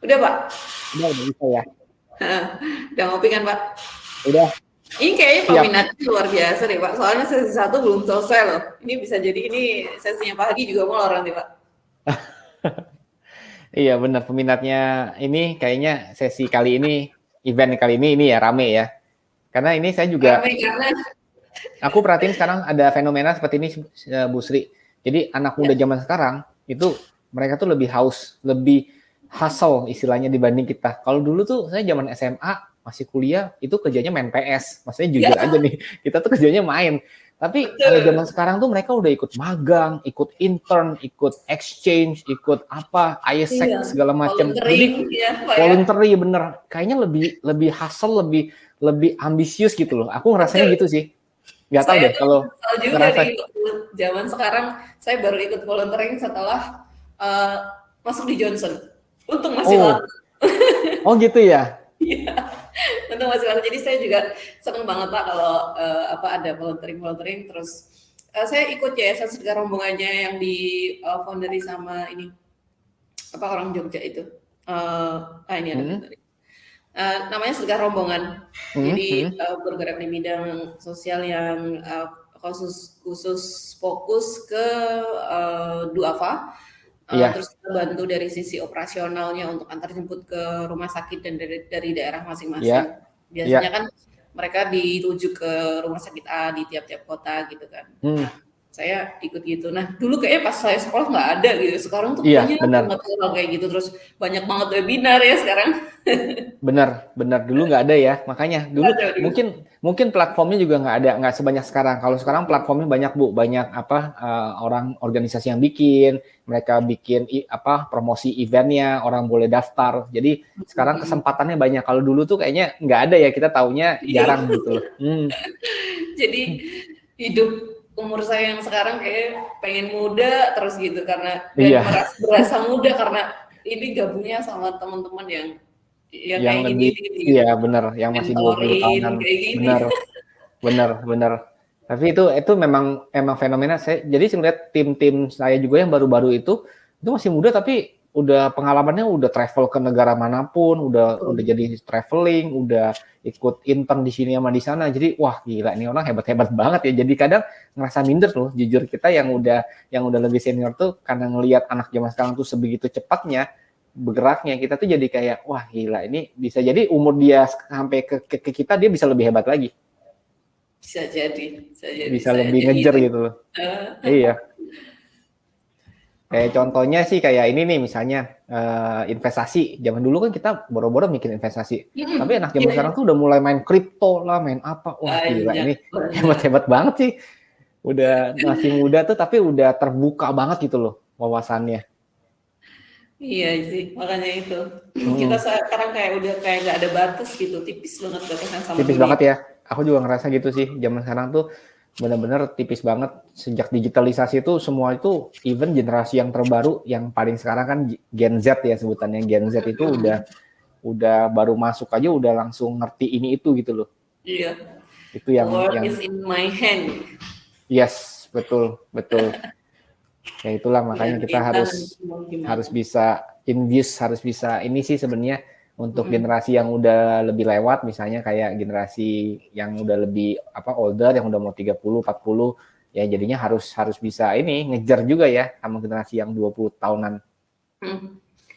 Udah, Pak? Udah bisa ya. Udah ngopi kan, Pak? Udah. Ini kayaknya Siap. peminatnya luar biasa deh, Pak. Soalnya sesi 1 belum selesai loh. Ini bisa jadi ini sesinya Pak Hadi juga molor nanti, Pak. Iya benar, peminatnya ini kayaknya sesi kali ini, event kali ini ya rame ya. Karena ini saya juga, Rame karena aku perhatiin sekarang ada fenomena seperti ini, Bu Sri. Jadi anak muda zaman sekarang itu mereka tuh lebih haus, lebih hustle istilahnya dibanding kita. Kalau dulu tuh saya zaman SMA masih kuliah itu kerjanya main PS. Maksudnya jujur aja nih, kita tuh kerjanya main. Tapi kalau zaman sekarang tuh mereka udah ikut magang, ikut intern, ikut exchange, ikut apa, ISEC segala macam. Jadi ya, Pak, ya. voluntary bener. Kayaknya lebih hustle, lebih ambisius gitu loh. Aku ngerasanya gitu sih. Nggak tahu deh kalau juga ngerasa. nih, zaman sekarang saya baru ikut volunteering setelah masuk di Johnson. Untung masih laku. Oh gitu ya? Iya, untung masih laku. Jadi saya juga seneng banget Pak kalau ada volunteering terus saya ikut yayasan Sedekah Rombongannya yang di founderi sama ini orang Jogja itu. Ini ada namanya Sedekah Rombongan. Jadi bergerak di bidang sosial yang khusus fokus ke duafa. Terus kita bantu dari sisi operasionalnya untuk antar jemput ke rumah sakit dan dari daerah masing-masing. Biasanya kan mereka dirujuk ke rumah sakit A di tiap-tiap kota gitu kan. Nah, saya ikut gitu. Nah, dulu kayaknya pas saya sekolah nggak ada gitu. Sekarang tuh banyak kayak gitu. Terus banyak banget webinar ya sekarang. Benar. Dulu nggak ada ya. Makanya dulu mungkin platformnya juga nggak sebanyak sekarang. Kalau sekarang platformnya banyak Bu, banyak orang organisasi yang bikin, mereka bikin promosi eventnya, orang boleh daftar. Jadi sekarang kesempatannya banyak. Kalau dulu tuh kayaknya nggak ada ya. Kita taunya jarang gitu loh. Jadi hidup umur saya yang sekarang kayak pengen muda terus gitu karena berasa muda karena ini gabungnya sama teman-teman yang kayak lebih gini. Iya benar, yang masih 20 tahunan. Benar. Tapi itu memang fenomena. Jadi saya lihat tim-tim saya juga yang baru-baru itu masih muda tapi udah pengalamannya udah travel ke negara manapun, udah jadi traveling, udah ikut intern di sini sama di sana. Jadi wah gila, ini orang hebat banget ya. Jadi kadang ngerasa minder loh, jujur kita yang udah lebih senior tuh karena ngelihat anak zaman sekarang tuh sebegitu cepatnya bergeraknya, kita tuh jadi kayak wah gila, ini bisa jadi umur dia sampai ke kita dia bisa lebih hebat lagi. Bisa jadi. Bisa lebih ngejar gitu loh. Iya. Kayak contohnya sih kayak ini nih misalnya investasi. Zaman dulu kan kita boro-boro mikir investasi. Tapi anak zaman sekarang tuh udah mulai main kripto lah, main apa. Wah gila, ini hebat banget sih. Udah masih muda tuh tapi udah terbuka banget gitu loh wawasannya. Iya sih, makanya itu. Kita sekarang kayak udah kayak nggak ada batas gitu, tipis banget batasnya sama tipis dunia. Banget ya. Aku juga ngerasa gitu sih. Zaman sekarang tuh benar-benar tipis banget. Sejak digitalisasi itu semua itu, even generasi yang terbaru yang paling sekarang kan Gen Z ya sebutannya. Gen Z itu udah baru masuk aja udah langsung ngerti ini itu gitu loh. Iya. Itu yang is in my hand. Yes, betul. Ya itulah makanya kita harus bisa invest, harus bisa ini sih sebenarnya untuk generasi yang udah lebih lewat, misalnya kayak generasi yang udah lebih older, yang udah mau 30, 40, ya jadinya harus bisa ini ngejar juga ya sama generasi yang 20 tahunan.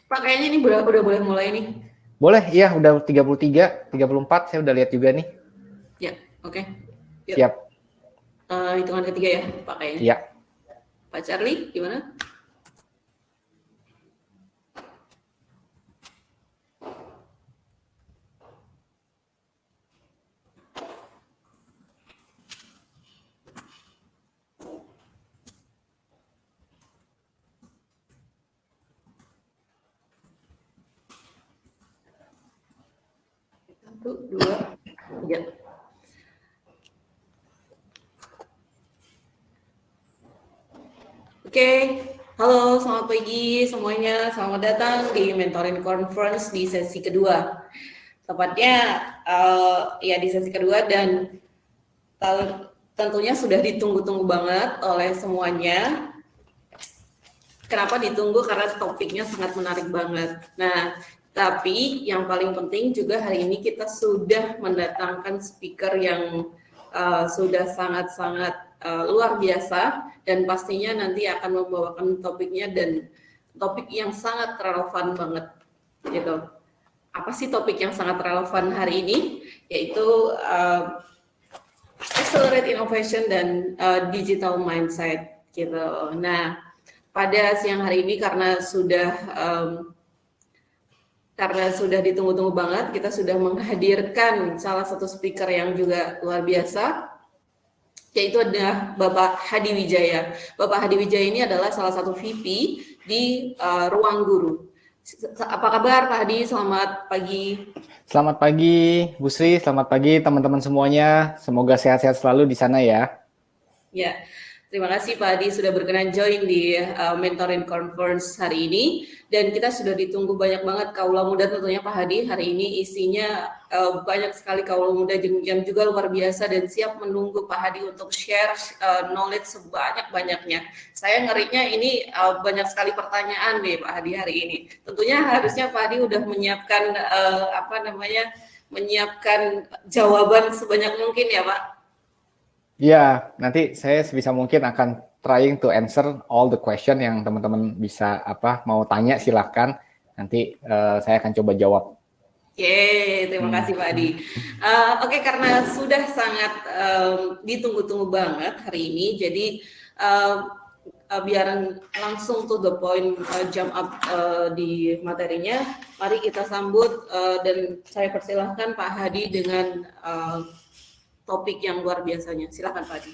Pak kayaknya ini udah boleh mulai nih. Boleh, iya udah 33, 34 saya udah lihat juga nih. Ya, oke. Siap. Hitungan ketiga ya, Pak kayaknya. Iya. Pak Charlie, gimana? Satu, dua, tiga. Oke, halo, selamat pagi semuanya. Selamat datang di Mentoring Conference di sesi kedua. Tepatnya ya di sesi kedua dan tentunya sudah ditunggu-tunggu banget oleh semuanya. Kenapa ditunggu? Karena topiknya sangat menarik banget. Nah, Tapi yang paling penting juga hari ini kita sudah mendatangkan speaker yang sudah sangat-sangat luar biasa dan pastinya nanti akan membawakan topiknya dan topik yang sangat relevan banget gitu. Apa sih topik yang sangat relevan hari ini? Yaitu accelerate innovation dan digital mindset gitu. Nah, pada siang hari ini karena sudah ditunggu-tunggu banget, kita sudah menghadirkan salah satu speaker yang juga luar biasa, yaitu adalah Bapak Hadi Wijaya. Bapak Hadi Wijaya ini adalah salah satu VP di Ruang Guru. Apa kabar Pak Hadi? Selamat pagi. Selamat pagi Bu Sri, selamat pagi teman-teman semuanya. Semoga sehat-sehat selalu di sana ya. Ya, terima kasih Pak Hadi sudah berkenan join di Mentoring Conference hari ini. Dan kita sudah ditunggu banyak banget kaula muda tentunya Pak Hadi. Hari ini isinya banyak sekali kaula muda yang juga luar biasa dan siap menunggu Pak Hadi untuk share knowledge sebanyak-banyaknya. Saya ngerinya ini banyak sekali pertanyaan nih Pak Hadi hari ini. Tentunya harusnya Pak Hadi udah menyiapkan menyiapkan jawaban sebanyak mungkin ya Pak. Ya, nanti saya sebisa mungkin akan trying to answer all the question yang teman-teman bisa mau tanya silahkan. Nanti saya akan coba jawab. Yeay, terima kasih Pak Adi. Oke, karena sudah sangat ditunggu-tunggu banget hari ini, jadi biar langsung to the point, jump up di materinya. Mari kita sambut dan saya persilahkan Pak Hadi dengan topik yang luar biasanya. Silakan Pak Hadi.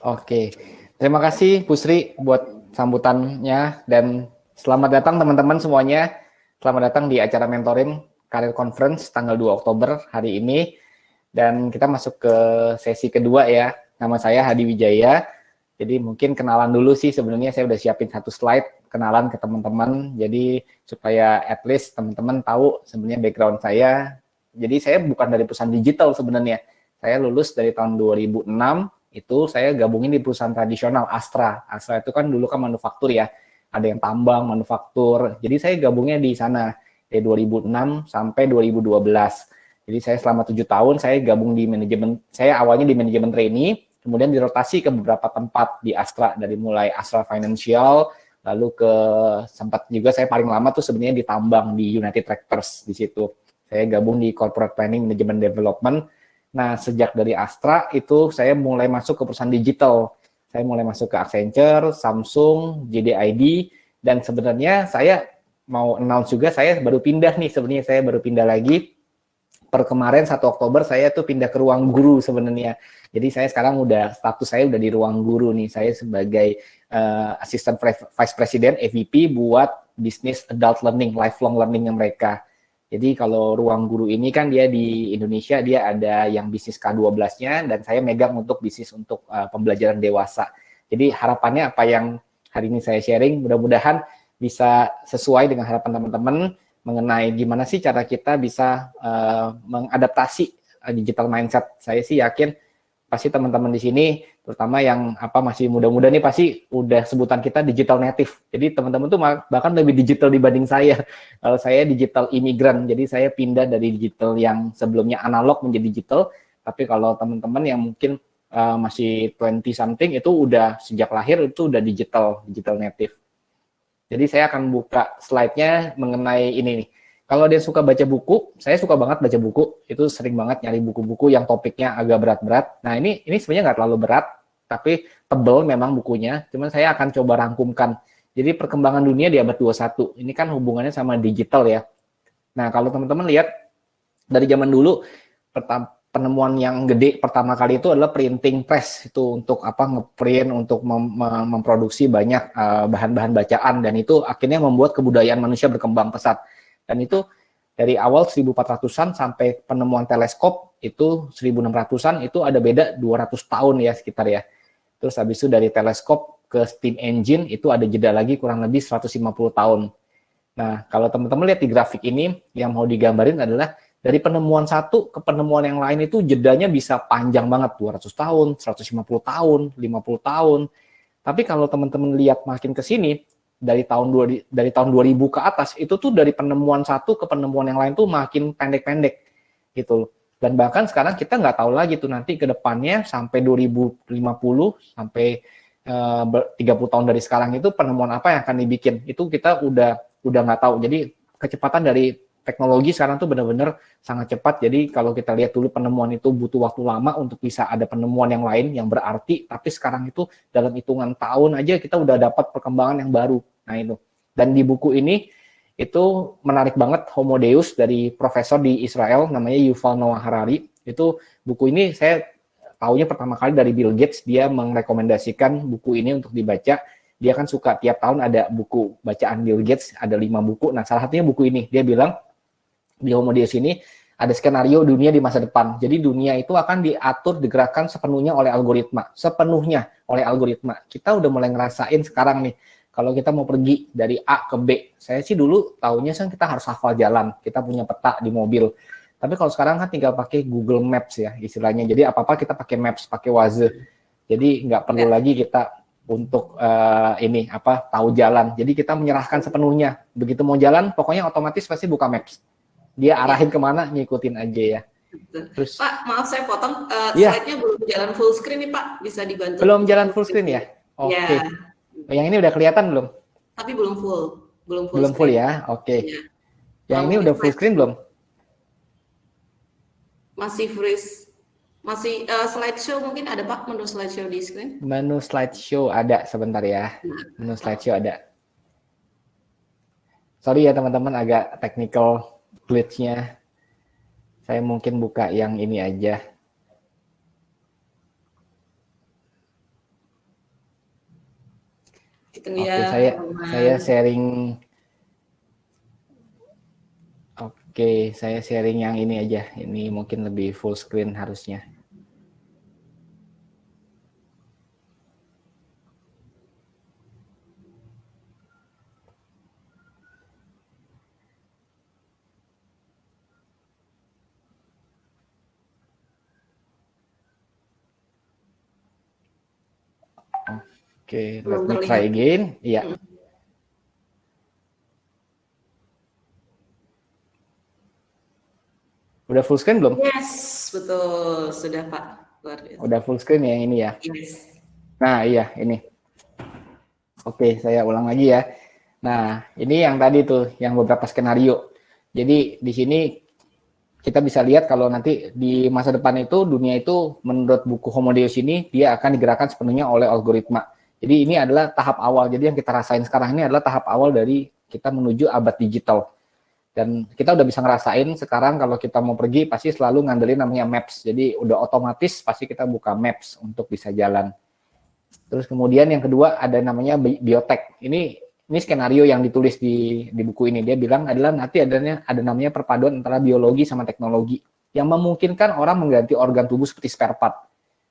Oke, terima kasih Bu Sri buat sambutannya dan selamat datang teman-teman semuanya. Selamat datang di acara Mentoring Career Conference tanggal 2 Oktober hari ini. Dan kita masuk ke sesi kedua ya. Nama saya Hadi Wijaya. Jadi mungkin kenalan dulu sih, sebenarnya saya udah siapin satu slide kenalan ke teman-teman. Jadi supaya at least teman-teman tahu sebenarnya background saya. Jadi saya bukan dari perusahaan digital sebenarnya. Saya lulus dari tahun 2006, itu saya gabungin di perusahaan tradisional Astra. Astra itu kan dulu kan manufaktur ya. Ada yang tambang, manufaktur. Jadi saya gabungnya di sana dari 2006 sampai 2012. Jadi saya selama 7 tahun saya gabung di manajemen. Saya awalnya di manajemen trainee, kemudian dirotasi ke beberapa tempat di Astra, dari mulai Astra Financial, lalu ke sempat juga saya paling lama tuh sebenarnya di tambang di United Tractors di situ. Saya gabung di Corporate Planning Management Development. Nah, sejak dari Astra itu saya mulai masuk ke perusahaan digital. Saya mulai masuk ke Accenture, Samsung, JDID, dan sebenarnya saya mau announce juga saya baru pindah nih, sebenarnya saya baru pindah lagi. Per kemarin 1 Oktober saya tuh pindah ke Ruang Guru sebenarnya. Jadi saya sekarang status saya udah di Ruang Guru nih. Saya sebagai Assistant Vice President EVP buat Business Adult Learning, Lifelong Learning mereka. Jadi kalau Ruang Guru ini kan dia di Indonesia, dia ada yang bisnis K12-nya, dan saya megang untuk bisnis untuk pembelajaran dewasa. Jadi harapannya apa yang hari ini saya sharing, mudah-mudahan bisa sesuai dengan harapan teman-teman mengenai gimana sih cara kita bisa mengadaptasi digital mindset. Saya sih yakin pasti teman-teman di sini, terutama yang masih muda-muda nih, pasti udah sebutan kita digital native. Jadi teman-teman tuh bahkan lebih digital dibanding saya. Kalau saya digital imigran, jadi saya pindah dari digital yang sebelumnya analog menjadi digital. Tapi kalau teman-teman yang mungkin masih 20 something itu udah sejak lahir itu udah digital native. Jadi saya akan buka slide-nya mengenai ini nih. Kalau dia suka baca buku, saya suka banget baca buku. Itu sering banget nyari buku-buku yang topiknya agak berat-berat. Nah, ini sebenarnya nggak terlalu berat, tapi tebel memang bukunya. Cuman saya akan coba rangkumkan. Jadi perkembangan dunia di abad 21. Ini kan hubungannya sama digital ya. Nah, kalau teman-teman lihat dari zaman dulu, penemuan yang gede pertama kali itu adalah printing press. Itu untuk ngeprint, untuk memproduksi banyak bahan-bahan bacaan. Dan itu akhirnya membuat kebudayaan manusia berkembang pesat. Dan itu dari awal 1400-an sampai penemuan teleskop itu 1600-an, itu ada beda 200 tahun ya sekitar ya. Terus habis itu dari teleskop ke steam engine itu ada jeda lagi kurang lebih 150 tahun. Nah, kalau teman-teman lihat di grafik ini, yang mau digambarin adalah dari penemuan satu ke penemuan yang lain itu jedanya bisa panjang banget, 200 tahun, 150 tahun, 50 tahun. Tapi kalau teman-teman lihat makin ke sini, dari tahun 2000 ke atas itu tuh dari penemuan satu ke penemuan yang lain tuh makin pendek-pendek gitu. Dan bahkan sekarang kita nggak tahu lagi tuh nanti ke depannya sampai 2050 sampai 30 tahun dari sekarang itu penemuan apa yang akan dibikin. Itu kita udah nggak tahu. Jadi kecepatan dari teknologi sekarang tuh benar-benar sangat cepat. Jadi kalau kita lihat dulu penemuan itu butuh waktu lama untuk bisa ada penemuan yang lain yang berarti, tapi sekarang itu dalam hitungan tahun aja kita udah dapat perkembangan yang baru. Nah itu. Dan di buku ini itu menarik banget, Homo Deus dari profesor di Israel namanya Yuval Noah Harari. Itu buku ini saya tahunya pertama kali dari Bill Gates, dia merekomendasikan buku ini untuk dibaca. Dia kan suka tiap tahun ada buku bacaan Bill Gates, ada 5 buku. Nah, salah satunya buku ini. Dia bilang di Homo Deus ini ada skenario dunia di masa depan. Jadi dunia itu akan diatur, digerakkan sepenuhnya oleh algoritma. Sepenuhnya oleh algoritma. Kita udah mulai ngerasain sekarang nih. Kalau kita mau pergi dari A ke B, saya sih dulu tahunya kan kita harus hafal jalan, kita punya peta di mobil. Tapi kalau sekarang kan tinggal pakai Google Maps ya istilahnya. Jadi apa-apa kita pakai Maps, pakai Waze. Jadi nggak perlu lagi kita untuk tahu jalan. Jadi kita menyerahkan sepenuhnya. Begitu mau jalan, pokoknya otomatis pasti buka Maps. Dia arahin kemana, ngikutin aja ya. Terus, Pak, maaf saya potong. Slide-nya belum jalan full screen nih Pak, bisa dibantu. Belum jalan full screen ya? Oke. Okay. Yang ini udah kelihatan belum? Tapi belum full. Belum full ya? Oke. Okay. Yang ini udah full screen belum? Masih freeze. Masih slideshow mungkin ada Pak, menu slideshow di screen? Menu slideshow ada, sebentar ya. Menu slideshow ada. Sorry ya teman-teman, agak technical glitch-nya. Saya mungkin buka yang ini aja. Oke, saya sharing. Oke, saya sharing yang ini aja. Ini mungkin lebih full screen harusnya. Oke, let me try again. Iya. Udah full screen belum? Yes, betul. Sudah Pak. Udah full screen ya ini ya? Yes. Nah, iya ini. Oke, saya ulang lagi ya. Nah, ini yang tadi tuh, yang beberapa skenario. Jadi di sini kita bisa lihat kalau nanti di masa depan itu dunia itu menurut buku Homo Deus ini dia akan digerakkan sepenuhnya oleh algoritma. Jadi ini adalah tahap awal. Jadi yang kita rasain sekarang ini adalah tahap awal dari kita menuju abad digital. Dan kita udah bisa ngerasain sekarang kalau kita mau pergi pasti selalu ngandelin namanya Maps. Jadi udah otomatis pasti kita buka Maps untuk bisa jalan. Terus kemudian yang kedua ada namanya biotek. Ini skenario yang ditulis di buku ini. Dia bilang adalah nanti ada namanya perpaduan antara biologi sama teknologi yang memungkinkan orang mengganti organ tubuh seperti spare part.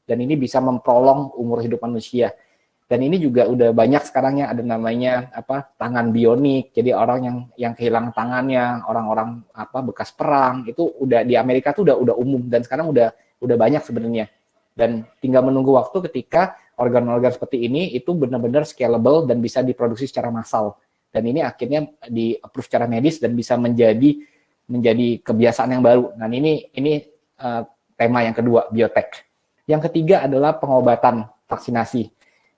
Dan ini bisa memprolong umur hidup manusia. Dan ini juga udah banyak sekarang ya ada namanya tangan bionik. Jadi orang yang kehilangan tangannya, orang-orang bekas perang itu udah di Amerika tuh udah umum dan sekarang udah banyak sebenarnya. Dan tinggal menunggu waktu ketika organ-organ seperti ini itu benar-benar scalable dan bisa diproduksi secara massal. Dan ini akhirnya di-approve secara medis dan bisa menjadi kebiasaan yang baru. Dan ini tema yang kedua, biotek. Yang ketiga adalah pengobatan, vaksinasi.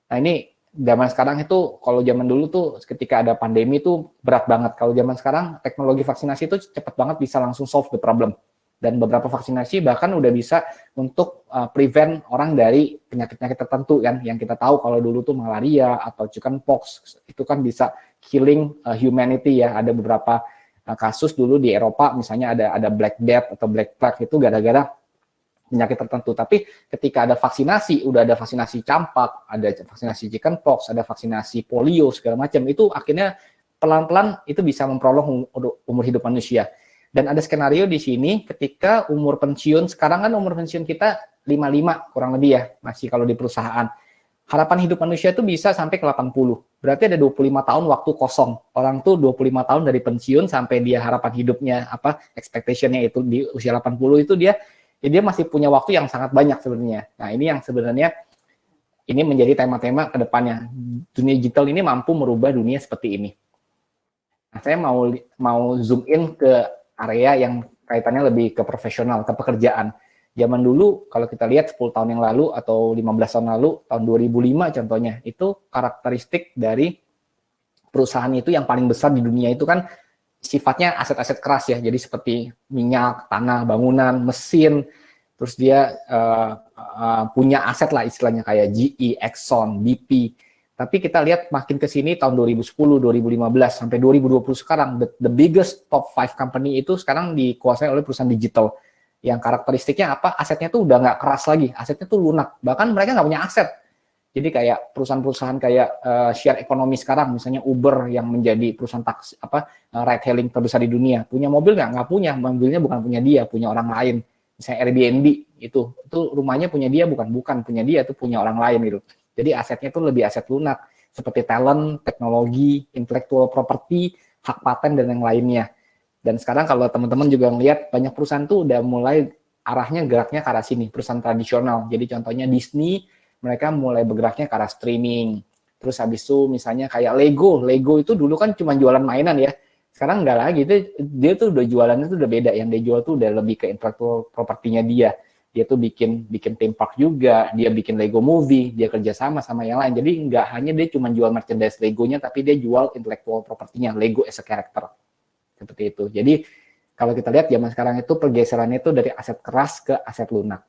Nah ini zaman sekarang itu, kalau zaman dulu tuh ketika ada pandemi itu berat banget. Kalau zaman sekarang teknologi vaksinasi itu cepat banget bisa langsung solve the problem. Dan beberapa vaksinasi bahkan udah bisa untuk prevent orang dari penyakit-penyakit tertentu kan. Yang kita tahu kalau dulu tuh malaria atau chickenpox itu kan bisa killing humanity ya. Ada beberapa kasus dulu di Eropa misalnya ada Black Death atau Black Plague itu gara-gara penyakit tertentu. Tapi ketika ada vaksinasi, udah ada vaksinasi campak, ada vaksinasi chickenpox, ada vaksinasi polio segala macam, itu akhirnya pelan-pelan itu bisa memprolong umur hidup manusia. Dan ada skenario di sini ketika umur pensiun, sekarang kan umur pensiun kita 55 kurang lebih ya, masih kalau di perusahaan. Harapan hidup manusia itu bisa sampai ke 80. Berarti ada 25 tahun waktu kosong. Orang tuh 25 tahun dari pensiun sampai dia harapan hidupnya expectation-nya itu di usia 80 itu dia masih punya waktu yang sangat banyak sebenarnya. Nah, ini yang sebenarnya ini menjadi tema-tema ke depannya. Dunia digital ini mampu merubah dunia seperti ini. Nah, saya mau zoom in ke area yang kaitannya lebih ke profesional, ke pekerjaan. Zaman dulu kalau kita lihat 10 tahun yang lalu atau 15 tahun lalu, tahun 2005 contohnya, itu karakteristik dari perusahaan itu yang paling besar di dunia itu kan sifatnya aset-aset keras ya. Jadi seperti minyak, tanah, bangunan, mesin, terus dia punya aset lah istilahnya kayak GE, Exxon, BP. Tapi kita lihat makin ke sini tahun 2010, 2015 sampai 2020 sekarang the biggest top 5 company itu sekarang dikuasai oleh perusahaan digital. Yang karakteristiknya apa? Asetnya tuh udah nggak keras lagi, asetnya tuh lunak. Bahkan mereka nggak punya aset. Jadi kayak perusahaan-perusahaan kayak share ekonomi sekarang, misalnya Uber yang menjadi perusahaan taksi ride hailing terbesar di dunia, punya mobil nggak punya, mobilnya bukan punya dia, punya orang lain. Misalnya Airbnb itu rumahnya punya dia, bukan punya dia, itu punya orang lain gitu. Jadi asetnya itu lebih aset lunak, seperti talent, teknologi, intellectual property, hak paten dan yang lainnya. Dan sekarang kalau teman-teman juga ngelihat banyak perusahaan tuh udah mulai arahnya geraknya ke arah sini, perusahaan tradisional. Jadi contohnya Disney, mereka mulai bergeraknya ke arah streaming. Terus habis itu misalnya kayak Lego itu dulu kan cuma jualan mainan ya. Sekarang enggak lagi, dia tuh udah jualannya tuh udah beda. Yang dia jual tuh udah lebih ke intellectual property-nya dia. Dia tuh bikin theme park juga, dia bikin Lego Movie, dia kerjasama sama yang lain. Jadi nggak hanya dia cuma jual merchandise Legonya, tapi dia jual intellectual property-nya, Lego as a character. Seperti itu. Jadi kalau kita lihat zaman sekarang itu pergeserannya itu dari aset keras ke aset lunak.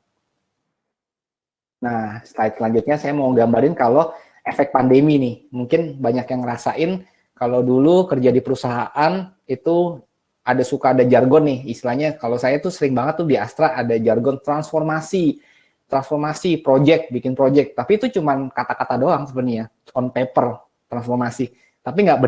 Nah, slide selanjutnya saya mau gambarin kalau efek pandemi nih. Mungkin banyak yang ngerasain kalau dulu kerja di perusahaan itu ada jargon nih, istilahnya kalau saya tuh sering banget tuh di Astra ada jargon transformasi, bikin project, tapi itu cuman kata-kata doang sebenarnya, on paper transformasi, tapi nggak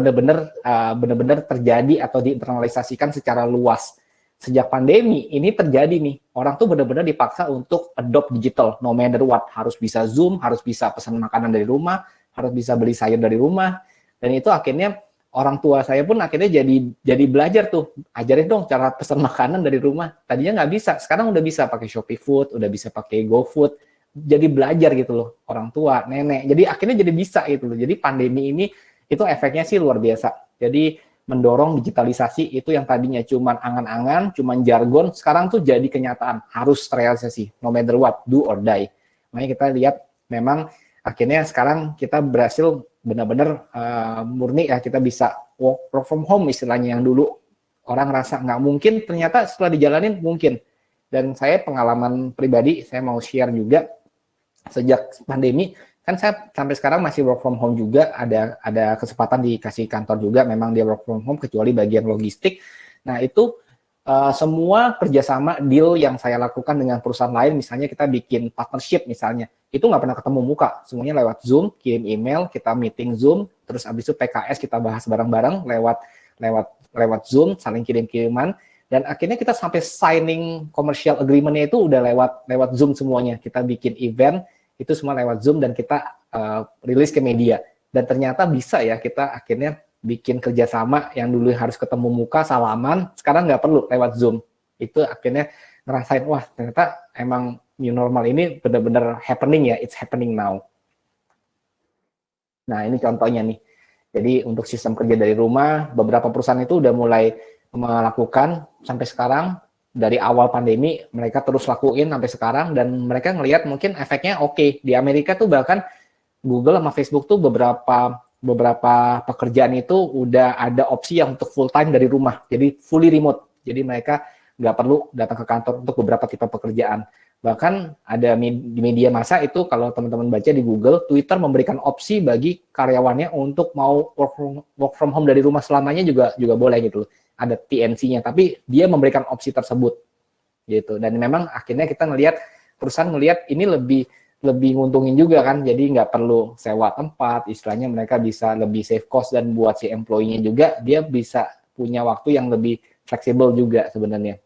bener-bener terjadi atau diinternalisasikan secara luas. Sejak pandemi ini terjadi nih, orang tuh bener-bener dipaksa untuk adopt digital, no matter what, harus bisa Zoom, harus bisa pesan makanan dari rumah, harus bisa beli sayur dari rumah, dan itu akhirnya orang tua saya pun akhirnya jadi belajar tuh, ajarin dong cara pesan makanan dari rumah. Tadinya nggak bisa, sekarang udah bisa pakai Shopee Food, udah bisa pakai GoFood. Jadi belajar gitu loh, orang tua, nenek. Jadi akhirnya jadi bisa gitu loh. Jadi pandemi ini itu efeknya sih luar biasa. Jadi mendorong digitalisasi itu yang tadinya cuman angan-angan, cuman jargon, sekarang tuh jadi kenyataan, harus realisasi, no matter what, do or die. Makanya kita lihat memang akhirnya sekarang kita berhasil benar-benar murni ya, kita bisa work from home istilahnya, yang dulu orang rasa nggak mungkin, ternyata setelah dijalanin mungkin. Dan saya pengalaman pribadi, saya mau share juga, sejak pandemi, kan saya sampai sekarang masih work from home juga, ada kesempatan dikasih kantor juga, memang dia work from home, kecuali bagian logistik. Nah itu semua kerjasama deal yang saya lakukan dengan perusahaan lain, misalnya kita bikin partnership misalnya, itu nggak pernah ketemu muka, semuanya lewat Zoom, kirim email, kita meeting Zoom, terus abis itu PKS kita bahas bareng-bareng lewat Zoom, saling kirim-kiriman, dan akhirnya kita sampai signing commercial agreement-nya itu udah lewat Zoom semuanya. Kita bikin event, itu semua lewat Zoom, dan kita rilis ke media. Dan ternyata bisa ya, kita akhirnya bikin kerjasama yang dulu harus ketemu muka, salaman, sekarang nggak perlu lewat Zoom. Itu akhirnya ngerasain, wah ternyata emang new normal ini benar-benar happening ya, it's happening now. Nah ini contohnya nih. Jadi untuk sistem kerja dari rumah, beberapa perusahaan itu udah mulai melakukan sampai sekarang. Dari awal pandemi mereka terus lakuin sampai sekarang, dan mereka ngelihat mungkin efeknya oke. Di Amerika tuh bahkan Google sama Facebook tuh beberapa pekerjaan itu udah ada opsi yang untuk full time dari rumah, jadi fully remote. Jadi mereka nggak perlu datang ke kantor untuk beberapa tipe pekerjaan. Bahkan ada di media massa itu, kalau teman-teman baca di Google, Twitter memberikan opsi bagi karyawannya untuk mau work from home dari rumah selamanya juga boleh gitu loh. Ada TNC-nya, tapi dia memberikan opsi tersebut gitu. Dan memang akhirnya kita perusahaan ngelihat ini lebih nguntungin juga kan, jadi nggak perlu sewa tempat, istilahnya mereka bisa lebih save cost, dan buat si employee-nya juga dia bisa punya waktu yang lebih fleksibel juga sebenarnya.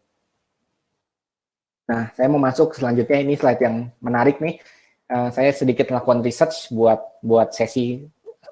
Nah, saya mau masuk selanjutnya, ini slide yang menarik nih. Saya sedikit melakukan research buat sesi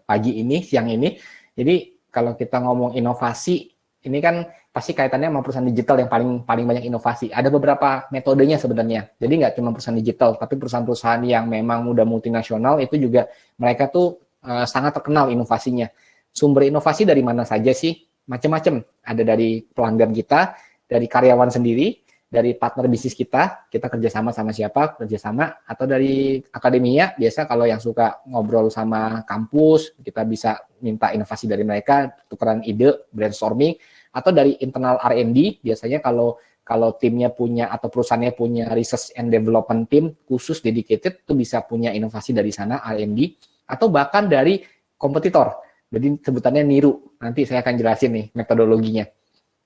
pagi ini, siang ini. Jadi kalau kita ngomong inovasi, ini kan pasti kaitannya sama perusahaan digital yang paling banyak inovasi. Ada beberapa metodenya sebenarnya. Jadi nggak cuma perusahaan digital, tapi perusahaan-perusahaan yang memang udah multinasional itu juga mereka tuh sangat terkenal inovasinya. Sumber inovasi dari mana saja sih? Macam-macam. Ada dari pelanggan kita, dari karyawan sendiri, dari partner bisnis kita kerjasama sama siapa, kerjasama, atau dari akademia, biasa kalau yang suka ngobrol sama kampus, kita bisa minta inovasi dari mereka, tukeran ide, brainstorming, atau dari internal R&D, biasanya kalau timnya punya atau perusahaannya punya research and development team khusus dedicated, itu bisa punya inovasi dari sana, R&D, atau bahkan dari kompetitor. Jadi sebutannya niru, nanti saya akan jelasin nih metodologinya.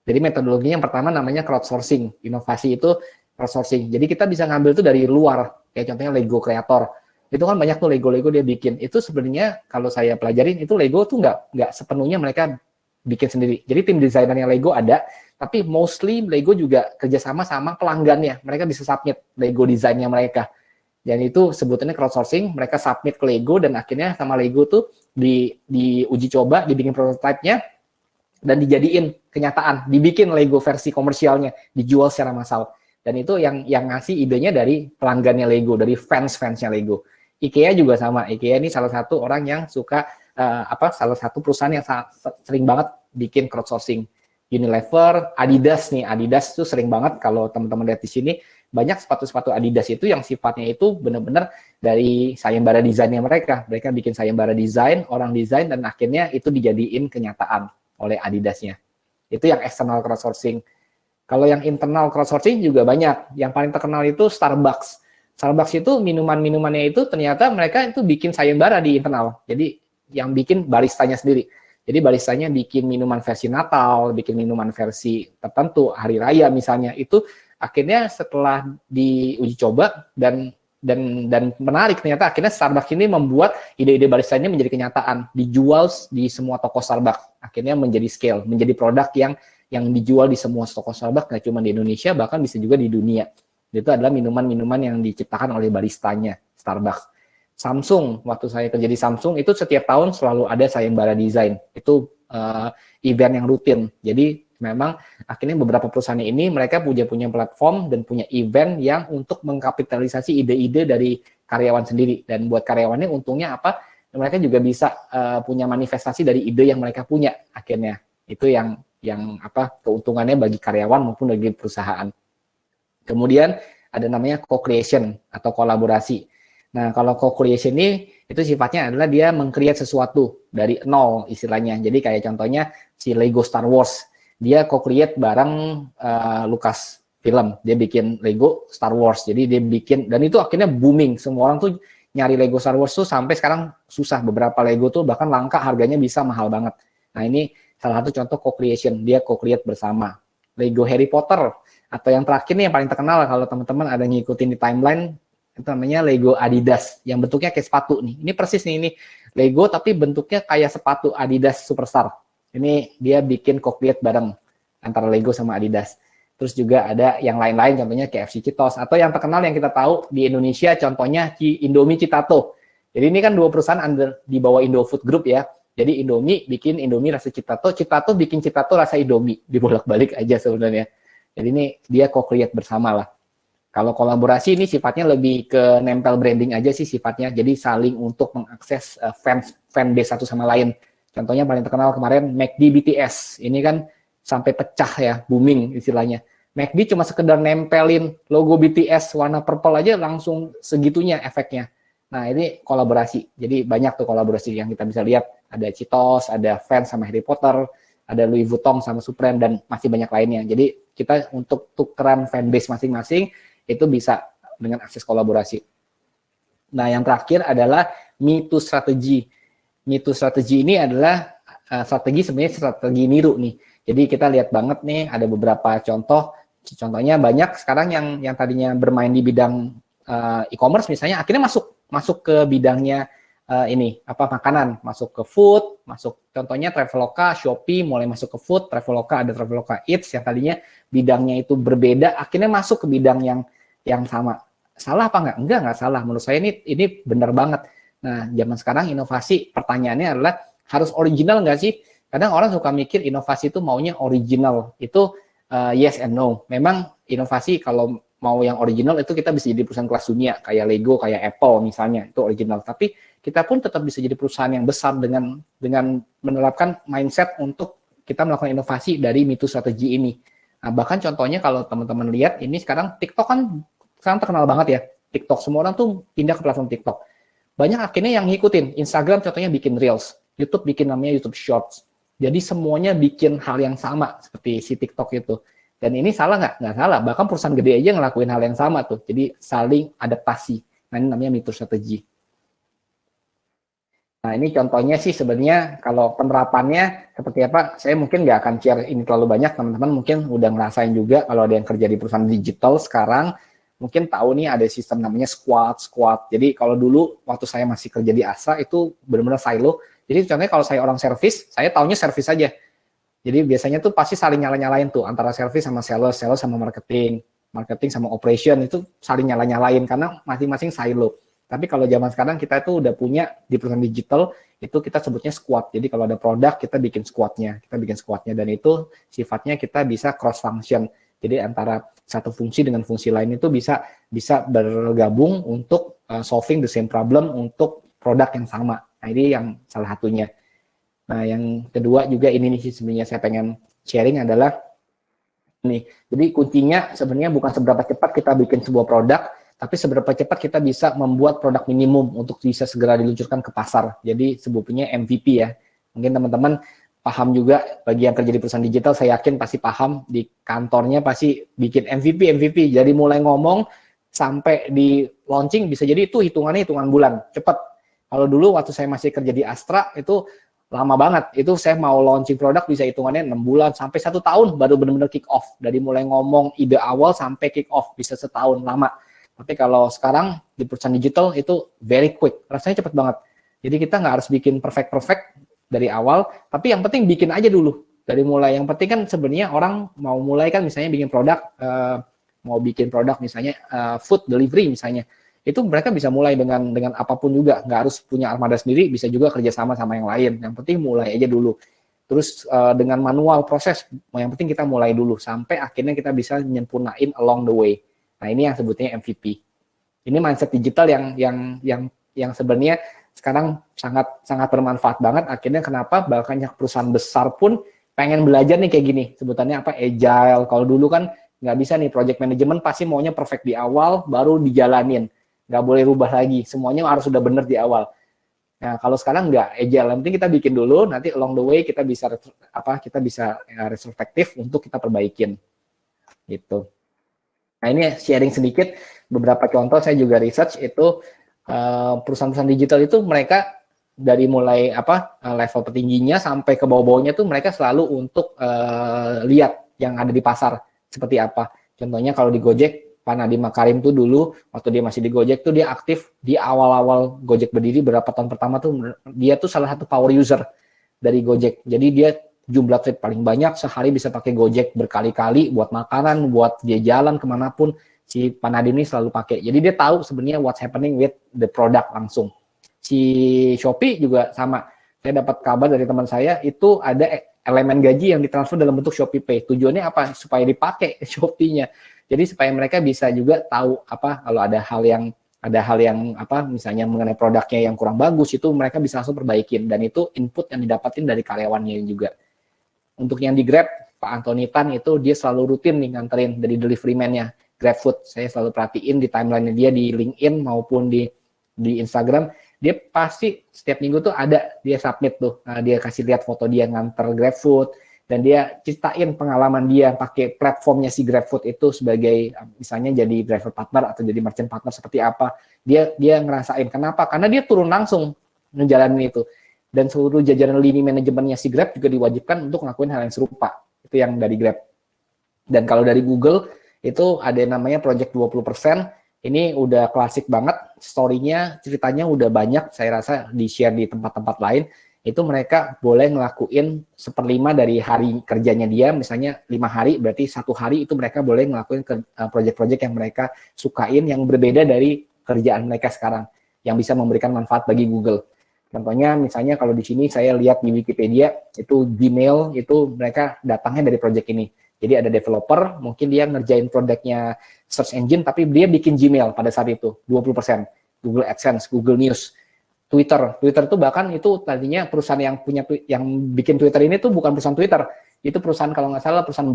Jadi metodologinya yang pertama namanya crowdsourcing. Inovasi itu crowdsourcing. Jadi kita bisa ngambil itu dari luar. Kayak contohnya Lego Creator. Itu kan banyak tuh Lego dia bikin. Itu sebenarnya kalau saya pelajarin itu Lego tuh nggak sepenuhnya mereka bikin sendiri. Jadi tim desainernya Lego ada, tapi mostly Lego juga kerjasama sama pelanggannya. Mereka bisa submit Lego desainnya mereka. Dan itu sebutannya crowdsourcing. Mereka submit ke Lego dan akhirnya sama Lego tuh di uji coba, dibikin prototipe-nya, dan dijadiin kenyataan, dibikin Lego versi komersialnya, dijual secara massal. Dan itu yang ngasih idenya dari pelanggannya Lego, dari fans-fansnya Lego. IKEA juga sama. IKEA ini salah satu orang yang suka salah satu perusahaan yang sering banget bikin crowdsourcing. Unilever, Adidas nih, Adidas tuh sering banget kalau teman-teman lihat di sini banyak sepatu-sepatu Adidas itu yang sifatnya itu benar-benar dari sayembara desainnya mereka. Mereka bikin sayembara desain, orang desain, dan akhirnya itu dijadiin kenyataan oleh Adidasnya. Itu yang external crowdsourcing. Kalau yang internal crowdsourcing juga banyak. Yang paling terkenal itu Starbucks. Starbucks itu minuman-minumannya itu ternyata mereka itu bikin sayembara di internal. Jadi yang bikin baristanya sendiri. Jadi baristanya bikin minuman versi Natal, bikin minuman versi tertentu, hari raya misalnya. Itu akhirnya setelah diuji coba dan menarik, ternyata akhirnya Starbucks ini membuat ide-ide barista ini menjadi kenyataan, dijual di semua toko Starbucks, akhirnya menjadi scale, menjadi produk yang dijual di semua toko Starbucks, nggak cuma di Indonesia, bahkan bisa juga di dunia. Itu adalah minuman-minuman yang diciptakan oleh baristanya Starbucks. Samsung, waktu saya kerja di Samsung, itu setiap tahun selalu ada sayembara desain, itu event yang rutin. Jadi memang akhirnya beberapa perusahaan ini mereka punya platform dan punya event yang untuk mengkapitalisasi ide-ide dari karyawan sendiri, dan buat karyawannya untungnya apa, mereka juga bisa punya manifestasi dari ide yang mereka punya. Akhirnya itu yang keuntungannya bagi karyawan maupun bagi perusahaan. Kemudian ada namanya co-creation atau kolaborasi. Nah, kalau co-creation ini itu sifatnya adalah dia meng-create sesuatu dari nol istilahnya. Jadi kayak contohnya si Lego Star Wars, dia co-create bareng Lucasfilm. Dia bikin Lego Star Wars. Jadi dia bikin, dan itu akhirnya booming. Semua orang tuh nyari Lego Star Wars tuh sampai sekarang susah. Beberapa Lego tuh bahkan langka, harganya bisa mahal banget. Nah, ini salah satu contoh co-creation. Dia co-create bersama. Lego Harry Potter. Atau yang terakhir nih yang paling terkenal kalau teman-teman ada ngikutin di timeline, itu namanya Lego Adidas. Yang bentuknya kayak sepatu nih. Ini persis nih, ini Lego tapi bentuknya kayak sepatu Adidas Superstar. Ini dia bikin co-create bareng antara Lego sama Adidas. Terus juga ada yang lain-lain, contohnya KFC Cheetos. Atau yang terkenal yang kita tahu di Indonesia, contohnya Indomie Citato. Jadi ini kan dua perusahaan di bawah Indofood Group ya. Jadi Indomie bikin Indomie rasa Citato, Citato bikin Citato rasa Indomie. Dibolak-balik aja sebenarnya. Jadi ini dia co-create bersama lah. Kalau kolaborasi ini sifatnya lebih ke nempel branding aja sih sifatnya. Jadi saling untuk mengakses fanbase satu sama lain. Contohnya paling terkenal kemarin McD BTS. Ini kan sampai pecah ya, booming istilahnya. McD cuma sekedar nempelin logo BTS warna purple aja langsung segitunya efeknya. Nah, ini kolaborasi. Jadi banyak tuh kolaborasi yang kita bisa lihat. Ada Cheetos, ada Vans sama Harry Potter, ada Louis Vuitton sama Supreme, dan masih banyak lainnya. Jadi kita untuk tukeran fanbase masing-masing itu bisa dengan akses kolaborasi. Nah, yang terakhir adalah Me Too Strategy. Me Too Strategy ini adalah strategi sebenarnya strategi niru nih. Jadi kita lihat banget nih ada beberapa contohnya banyak sekarang yang tadinya bermain di bidang e-commerce misalnya akhirnya masuk ke bidangnya makanan, masuk ke food, contohnya Traveloka, Shopee mulai masuk ke food, Traveloka ada Traveloka Eats yang tadinya bidangnya itu berbeda akhirnya masuk ke bidang yang sama. Salah apa enggak? Enggak salah. Menurut saya ini benar banget. Nah, zaman sekarang inovasi pertanyaannya adalah harus original enggak sih? kadang orang suka mikir inovasi itu maunya original. Itu yes and no. Memang inovasi kalau mau yang original itu kita bisa jadi perusahaan kelas dunia, kayak Lego, kayak Apple misalnya, itu original. Tapi kita pun tetap bisa jadi perusahaan yang besar dengan menerapkan mindset untuk kita melakukan inovasi dari Mitu strategi ini. Nah, bahkan contohnya kalau teman-teman lihat, ini sekarang TikTok kan sekarang terkenal banget ya. TikTok, semua orang tuh pindah ke platform TikTok. Banyak akhirnya yang ngikutin. Instagram contohnya bikin Reels, YouTube bikin namanya YouTube Shorts. Jadi semuanya bikin hal yang sama seperti si TikTok itu. Dan ini salah nggak? Nggak salah. Bahkan perusahaan gede aja ngelakuin hal yang sama tuh. Jadi saling adaptasi. Nah, ini namanya Mitu strategi. Nah, ini contohnya sih sebenarnya kalau penerapannya seperti apa, saya mungkin nggak akan share ini terlalu banyak. Teman-teman mungkin udah ngerasain juga kalau ada yang kerja di perusahaan digital sekarang, mungkin tahu nih ada sistem namanya squad. Jadi kalau dulu waktu saya masih kerja di Astra itu benar-benar silo. Jadi contohnya kalau saya orang service, saya taunya service aja. Jadi biasanya tuh pasti saling nyala-nyalain tuh antara service sama sales sama marketing sama operation itu saling nyala-nyalain karena masing-masing silo. Tapi kalau zaman sekarang kita itu udah punya di perusahaan digital itu kita sebutnya squad. Jadi kalau ada produk kita bikin squadnya dan itu sifatnya kita bisa cross function. Jadi antara satu fungsi dengan fungsi lain itu bisa bergabung untuk solving the same problem untuk produk yang sama. Nah, ini yang salah satunya. Nah, yang kedua juga ini nih sebenarnya saya pengen sharing adalah ini. Jadi kuncinya sebenarnya bukan seberapa cepat kita bikin sebuah produk, tapi seberapa cepat kita bisa membuat produk minimum untuk bisa segera diluncurkan ke pasar. Jadi sebutnya MVP ya. Mungkin teman-teman paham juga bagi yang kerja di perusahaan digital, saya yakin pasti paham di kantornya pasti bikin MVP. Jadi mulai ngomong sampai di launching bisa jadi itu hitungan bulan, cepat. Kalau dulu waktu saya masih kerja di Astra itu lama banget. Itu saya mau launching produk bisa hitungannya 6 bulan sampai 1 tahun baru benar-benar kick off. Dari mulai ngomong ide awal sampai kick off bisa setahun lama. Tapi kalau sekarang di perusahaan digital itu very quick, rasanya cepet banget. Jadi kita nggak harus bikin perfect dari awal, tapi yang penting bikin aja dulu. Dari mulai yang penting kan sebenarnya orang mau mulai kan misalnya bikin produk, mau bikin produk misalnya food delivery misalnya, itu mereka bisa mulai dengan apapun juga, nggak harus punya armada sendiri, bisa juga kerjasama sama yang lain. Yang penting mulai aja dulu. Terus dengan manual proses, yang penting kita mulai dulu sampai akhirnya kita bisa menyempurnain along the way. Nah, ini yang sebutnya MVP. Ini mindset digital yang sebenarnya sekarang sangat bermanfaat banget. Akhirnya kenapa banyak perusahaan besar pun pengen belajar nih kayak gini. Sebutannya apa? Agile. Kalau dulu kan nggak bisa nih, project management pasti maunya perfect di awal, baru dijalanin. Nggak boleh rubah lagi. Semuanya harus sudah benar di awal. Nah, kalau sekarang nggak agile, yang penting kita bikin dulu, nanti along the way kita bisa retrospektif untuk kita perbaikin. Gitu. Nah, ini sharing sedikit beberapa contoh. Saya juga research itu perusahaan-perusahaan digital itu mereka dari mulai level petingginya sampai ke bawah-bawahnya tuh mereka selalu untuk lihat yang ada di pasar seperti apa. Contohnya kalau di Gojek, Pak Nadiem Makarim tuh dulu waktu dia masih di Gojek tuh dia aktif di awal-awal Gojek berdiri berapa tahun pertama tuh dia tuh salah satu power user dari Gojek. Jadi dia jumlah trip paling banyak, sehari bisa pakai Gojek berkali-kali buat makanan, buat dia jalan kemanapun, si Pak Nadiem ini selalu pakai. Jadi dia tahu sebenarnya what's happening with the product langsung. Si Shopee juga sama. Saya dapat kabar dari teman saya, itu ada elemen gaji yang ditransfer dalam bentuk Shopee Pay. Tujuannya apa? Supaya dipakai Shopee-nya. Jadi supaya mereka bisa juga tahu kalau ada hal yang misalnya mengenai produknya yang kurang bagus, itu mereka bisa langsung perbaikin. Dan itu input yang didapatin dari karyawannya juga. Untuk yang di Grab, Pak Antoni Tan itu dia selalu rutin nih nganterin dari delivery man-nya GrabFood. Saya selalu perhatiin di timeline-nya dia di LinkedIn maupun di Instagram, dia pasti setiap minggu tuh ada dia submit tuh. Nah, dia kasih lihat foto dia nganter GrabFood dan dia ceritain pengalaman dia pakai platformnya si GrabFood itu sebagai misalnya jadi driver partner atau jadi merchant partner seperti apa. Dia ngerasain kenapa? Karena dia turun langsung ngejalanin itu. Dan seluruh jajaran lini manajemennya si Grab juga diwajibkan untuk ngelakuin hal yang serupa. Itu yang dari Grab. Dan kalau dari Google, itu ada yang namanya Project 20%. Ini udah klasik banget. Story-nya, ceritanya udah banyak. Saya rasa di-share di tempat-tempat lain. Itu mereka boleh ngelakuin 1/5 dari hari kerjanya dia. Misalnya 5 hari, berarti 1 hari itu mereka boleh ngelakuin project-project yang mereka sukain, yang berbeda dari kerjaan mereka sekarang. Yang bisa memberikan manfaat bagi Google. Contohnya misalnya kalau di sini saya lihat di Wikipedia itu Gmail itu mereka datangnya dari project ini. Jadi ada developer, mungkin dia ngerjain produknya search engine tapi dia bikin Gmail pada saat itu 20%. Google AdSense, Google News, Twitter tuh bahkan itu tadinya perusahaan yang bikin Twitter ini tuh bukan perusahaan Twitter, itu perusahaan kalau nggak salah perusahaan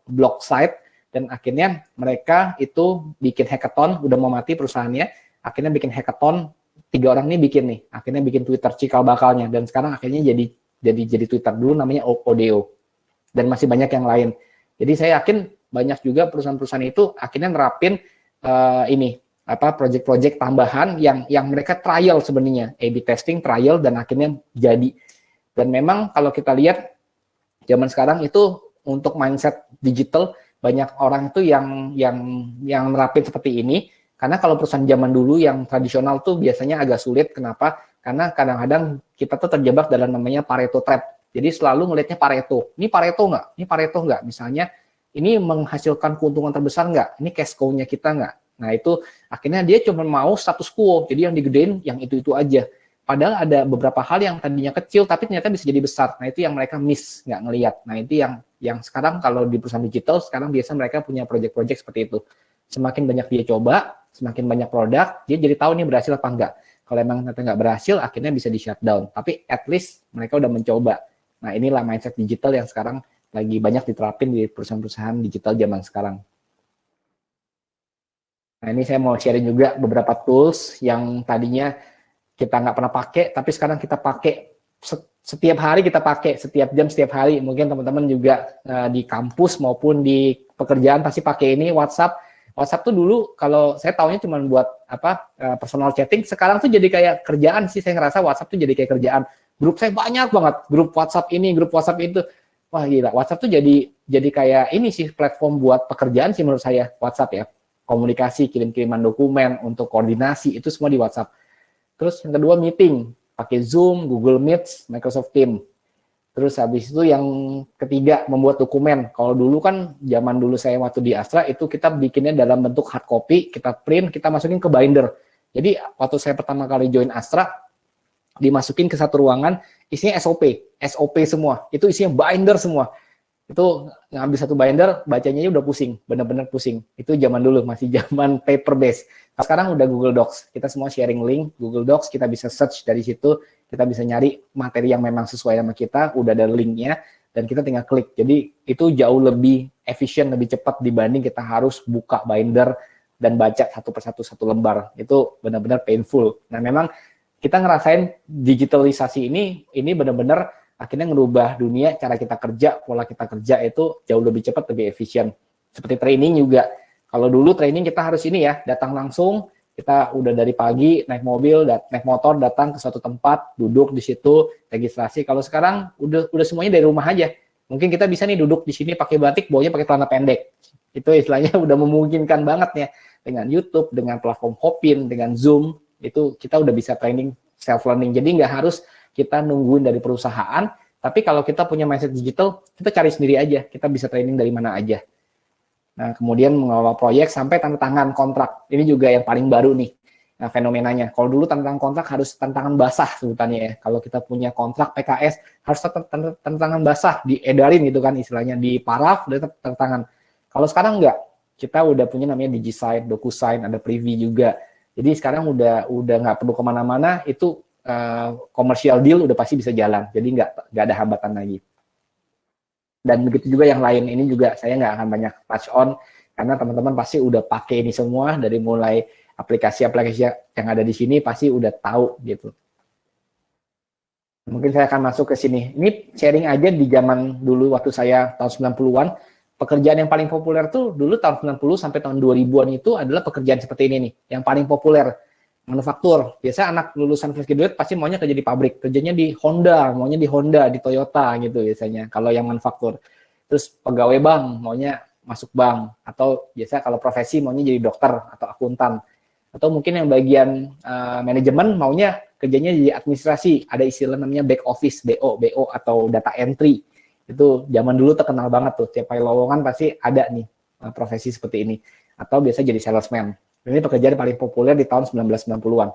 blog site, dan akhirnya mereka itu bikin hackathon, udah mau mati perusahaannya, akhirnya bikin hackathon, 3 orang ini akhirnya bikin Twitter cikal bakalnya, dan sekarang akhirnya jadi Twitter, dulu namanya Odeo, dan masih banyak yang lain. Jadi saya yakin banyak juga perusahaan-perusahaan itu akhirnya nerapin project-project tambahan yang mereka trial sebenarnya, A/B testing, trial, dan akhirnya jadi. Dan memang kalau kita lihat zaman sekarang itu untuk mindset digital banyak orang itu yang nerapin seperti ini. Karena kalau perusahaan zaman dulu yang tradisional tuh biasanya agak sulit. Kenapa? Karena kadang-kadang kita tuh terjebak dalam namanya Pareto trap. Jadi selalu ngelihatnya Pareto. Ini Pareto nggak? Ini Pareto nggak? Misalnya ini menghasilkan keuntungan terbesar nggak? Ini cash cow-nya kita nggak? Nah itu akhirnya dia cuma mau status quo. Jadi yang digedein yang itu aja. Padahal ada beberapa hal yang tadinya kecil tapi ternyata bisa jadi besar. Nah itu yang mereka miss, nggak ngelihat. Nah itu yang sekarang kalau di perusahaan digital sekarang biasa mereka punya project-project seperti itu. Semakin banyak dia coba, semakin banyak produk, dia jadi tahu nih berhasil apa enggak. Kalau emang ternyata nggak berhasil, akhirnya bisa di shutdown. Tapi at least mereka udah mencoba. Nah inilah mindset digital yang sekarang lagi banyak diterapin di perusahaan-perusahaan digital zaman sekarang. Nah ini saya mau sharing juga beberapa tools yang tadinya kita nggak pernah pakai, tapi sekarang kita pakai setiap hari, kita pakai setiap jam, setiap hari. Mungkin teman-teman juga di kampus maupun di pekerjaan pasti pakai ini, WhatsApp. WhatsApp tuh dulu kalau saya taunya cuma buat personal chatting, sekarang tuh jadi kayak kerjaan sih. Saya ngerasa WhatsApp tuh jadi kayak kerjaan. Grup saya banyak banget, grup WhatsApp ini, grup WhatsApp itu. Wah gila, WhatsApp tuh jadi kayak ini sih platform buat pekerjaan sih menurut saya, WhatsApp ya. Komunikasi, kirim-kiriman dokumen, untuk koordinasi, itu semua di WhatsApp. Terus yang kedua meeting, pakai Zoom, Google Meet, Microsoft Teams. Terus habis itu yang ketiga membuat dokumen. Kalau dulu kan zaman dulu saya waktu di Astra itu kita bikinnya dalam bentuk hard copy, kita print, kita masukin ke binder. Jadi waktu saya pertama kali join Astra, dimasukin ke satu ruangan, isinya SOP semua. Itu isinya binder semua. Itu ngambil satu binder, bacanya udah pusing, benar-benar pusing. Itu zaman dulu, masih zaman paper base. Nah, sekarang udah Google Docs, kita semua sharing link, Google Docs, kita bisa search dari situ, kita bisa nyari materi yang memang sesuai sama kita, udah ada linknya, dan kita tinggal klik. Jadi itu jauh lebih efisien, lebih cepat dibanding kita harus buka binder dan baca satu persatu satu lembar. Itu benar-benar painful. Nah memang kita ngerasain digitalisasi ini benar-benar akhirnya ngerubah dunia, cara kita kerja, pola kita kerja itu jauh lebih cepat, lebih efisien. Seperti training juga. Kalau dulu training kita harus ini ya, datang langsung, kita udah dari pagi naik mobil, naik motor, datang ke suatu tempat, duduk di situ, registrasi. Kalau sekarang udah semuanya dari rumah aja. Mungkin kita bisa nih duduk di sini pakai batik, bawahnya pakai celana pendek. Itu istilahnya udah memungkinkan banget ya. Dengan YouTube, dengan platform Hopin, dengan Zoom, itu kita udah bisa training self-learning. Jadi nggak harus kita nungguin dari perusahaan, tapi kalau kita punya mindset digital, kita cari sendiri aja, kita bisa training dari mana aja. Nah, kemudian mengelola proyek sampai tanda tangan kontrak. Ini juga yang paling baru nih, nah, fenomenanya. Kalau dulu tanda tangan kontrak harus tanda tangan basah sebutannya ya. Kalau kita punya kontrak PKS, harus tanda tangan basah, diedarin gitu kan istilahnya, di paraf, tanda tangan. Kalau sekarang enggak, kita udah punya namanya DigiSign, DocuSign, ada Privy juga. Jadi sekarang udah nggak perlu kemana-mana, itu commercial deal udah pasti bisa jalan, jadi nggak ada hambatan lagi. Dan begitu juga yang lain, ini juga saya nggak akan banyak touch on, karena teman-teman pasti udah pakai ini semua, dari mulai aplikasi-aplikasi yang ada di sini pasti udah tahu gitu. Mungkin saya akan masuk ke sini. Ini sharing aja di zaman dulu waktu saya tahun 90-an, pekerjaan yang paling populer tuh dulu tahun 90 sampai tahun 2000-an itu adalah pekerjaan seperti ini nih, yang paling populer. Manufaktur, biasa anak lulusan fresh graduate pasti maunya kerja di pabrik, kerjanya di Honda, maunya di Honda, di Toyota gitu biasanya, kalau yang manufaktur. Terus pegawai bank, maunya masuk bank, atau biasa kalau profesi maunya jadi dokter atau akuntan. Atau mungkin yang bagian manajemen maunya kerjanya jadi administrasi, ada istilah namanya back office, BO atau data entry. Itu zaman dulu terkenal banget tuh, tiap kali lowongan pasti ada nih profesi seperti ini. Atau biasa jadi salesman. Ini pekerjaan paling populer di tahun 1990-an.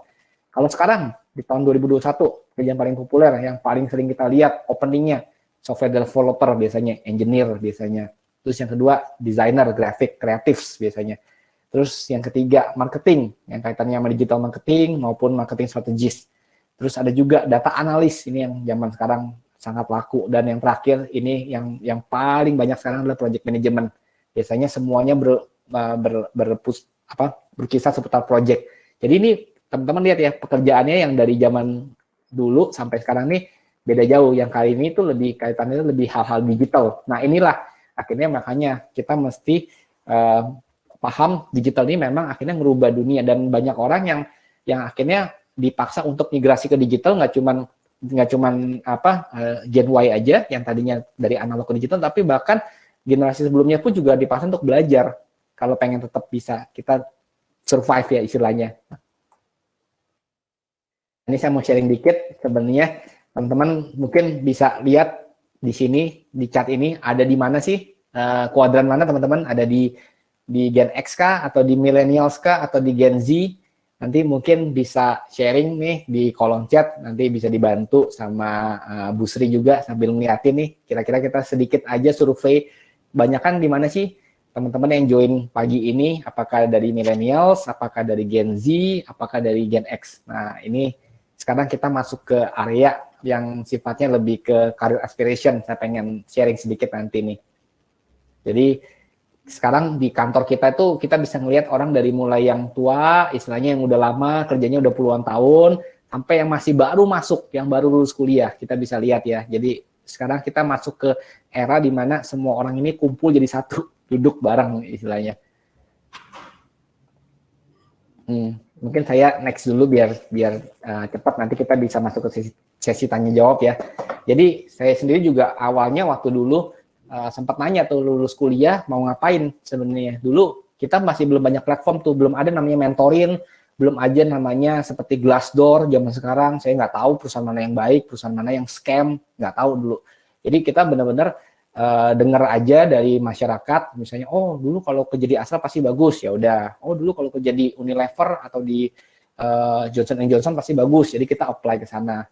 Kalau sekarang, di tahun 2021, pekerjaan paling populer yang paling sering kita lihat openingnya software developer biasanya, engineer biasanya. Terus yang kedua designer, graphic, creatives biasanya. Terus yang ketiga marketing yang kaitannya sama digital marketing maupun marketing strategis. Terus ada juga data analis, ini yang zaman sekarang sangat laku. Dan yang terakhir ini yang paling banyak sekarang adalah project management. Biasanya semuanya berkisar seputar project. Jadi ini teman-teman lihat ya, pekerjaannya yang dari zaman dulu sampai sekarang nih beda jauh. Yang kali ini tuh lebih kaitannya lebih hal-hal digital. Nah inilah akhirnya makanya kita mesti paham digital ini memang akhirnya merubah dunia, dan banyak orang yang akhirnya dipaksa untuk migrasi ke digital, nggak cuman Gen Y aja yang tadinya dari analog ke digital, tapi bahkan generasi sebelumnya pun juga dipaksa untuk belajar kalau pengen tetap bisa kita survive ya istilahnya. Ini saya mau sharing dikit, sebenarnya teman-teman mungkin bisa lihat di sini di chat ini ada di mana sih, kuadran mana teman-teman, ada di Gen X kah, atau di Millennials kah, atau di Gen Z. Nanti mungkin bisa sharing nih di kolom chat, nanti bisa dibantu sama Bu Sri juga sambil ngeliatin nih, kira-kira kita sedikit aja survei, banyakan di mana sih teman-teman yang join pagi ini, apakah dari Millennials, apakah dari Gen Z, apakah dari Gen X. Nah ini sekarang kita masuk ke area yang sifatnya lebih ke career aspiration, saya pengen sharing sedikit nanti nih. Jadi sekarang di kantor kita itu kita bisa ngelihat orang dari mulai yang tua, istilahnya yang udah lama, kerjanya udah puluhan tahun, sampai yang masih baru masuk, yang baru lulus kuliah, kita bisa lihat ya. Jadi sekarang kita masuk ke era di mana semua orang ini kumpul jadi satu, duduk bareng istilahnya. Mungkin saya next dulu biar cepat, nanti kita bisa masuk ke sesi tanya jawab ya. Jadi saya sendiri juga awalnya waktu dulu sempat nanya tuh lulus kuliah mau ngapain sebenarnya. Dulu kita masih belum banyak platform tuh, belum ada namanya mentoring, belum aja namanya seperti Glassdoor zaman sekarang. Saya nggak tahu perusahaan mana yang baik, perusahaan mana yang scam, nggak tahu dulu. Jadi kita benar-benar dengar aja dari masyarakat, misalnya oh dulu kalau kerja di Astra pasti bagus, ya udah. Oh dulu kalau kerja di Unilever atau di Johnson & Johnson pasti bagus, jadi kita apply ke sana.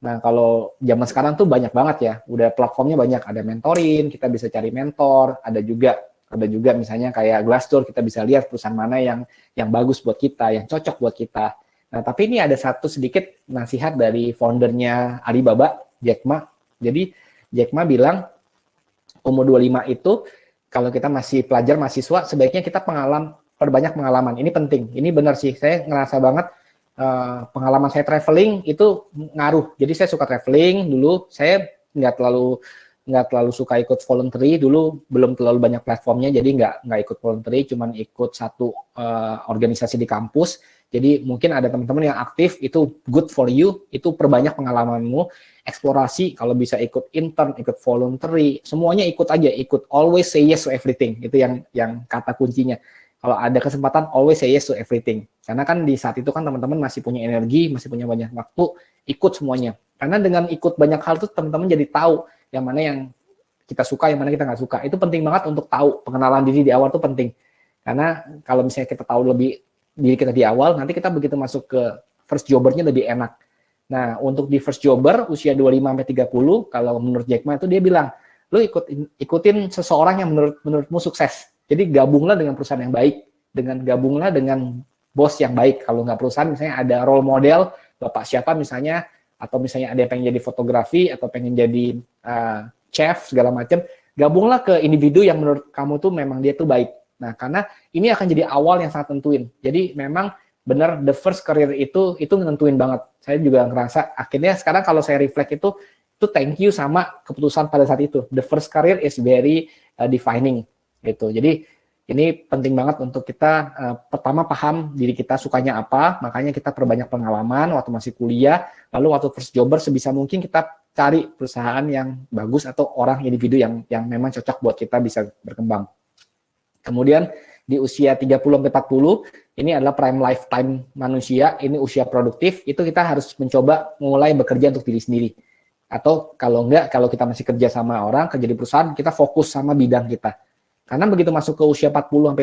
Nah, kalau zaman sekarang tuh banyak banget ya, udah platformnya banyak, ada mentoring, kita bisa cari mentor, ada juga misalnya kayak Glassdoor, kita bisa lihat perusahaan mana yang bagus buat kita, yang cocok buat kita. Nah, tapi ini ada satu sedikit nasihat dari foundernya Alibaba, Jack Ma. Jadi Jack Ma bilang umur 25 itu kalau kita masih pelajar, mahasiswa, sebaiknya kita perbanyak pengalaman. Ini penting, ini benar sih, saya ngerasa banget pengalaman saya traveling itu ngaruh. Jadi saya suka traveling dulu. Saya nggak terlalu suka ikut voluntary dulu, belum terlalu banyak platformnya. Jadi nggak ikut voluntary, cuman ikut satu organisasi di kampus. Jadi mungkin ada teman-teman yang aktif, itu good for you. Itu perbanyak pengalamanmu, eksplorasi. Kalau bisa ikut intern, ikut voluntary, semuanya ikut aja. Ikut, always say yes to everything. Itu yang kata kuncinya. Kalau ada kesempatan, always say yes to everything. Karena kan di saat itu kan teman-teman masih punya energi, masih punya banyak waktu, ikut semuanya. Karena dengan ikut banyak hal itu teman-teman jadi tahu yang mana yang kita suka, yang mana kita nggak suka. Itu penting banget untuk tahu. Pengenalan diri di awal itu penting. Karena kalau misalnya kita tahu lebih diri kita di awal, nanti kita begitu masuk ke first jobber-nya lebih enak. Nah, untuk di first jobber usia 25-30, kalau menurut Jack Ma itu dia bilang, lu ikutin seseorang yang menurutmu sukses. Jadi gabunglah dengan perusahaan yang baik, gabunglah dengan bos yang baik. Kalau nggak perusahaan, misalnya ada role model, bapak siapa misalnya, atau misalnya ada yang pengen jadi fotografi, atau pengen jadi chef, segala macam, gabunglah ke individu yang menurut kamu tuh memang dia tuh baik. Nah, karena ini akan jadi awal yang sangat tentuin. Jadi memang benar the first career itu nentuin banget. Saya juga ngerasa, akhirnya sekarang kalau saya reflect itu thank you sama keputusan pada saat itu. The first career is very defining. Gitu. Jadi ini penting banget untuk kita pertama paham diri kita sukanya apa, makanya kita perbanyak pengalaman waktu masih kuliah, lalu waktu first jobber sebisa mungkin kita cari perusahaan yang bagus atau orang individu yang memang cocok buat kita bisa berkembang. Kemudian di usia 30-40 ini adalah prime lifetime manusia, ini usia produktif, itu kita harus mencoba mulai bekerja untuk diri sendiri. Atau kalau enggak, kalau kita masih kerja sama orang, kerja di perusahaan, kita fokus sama bidang kita. Karena begitu masuk ke usia 40-50,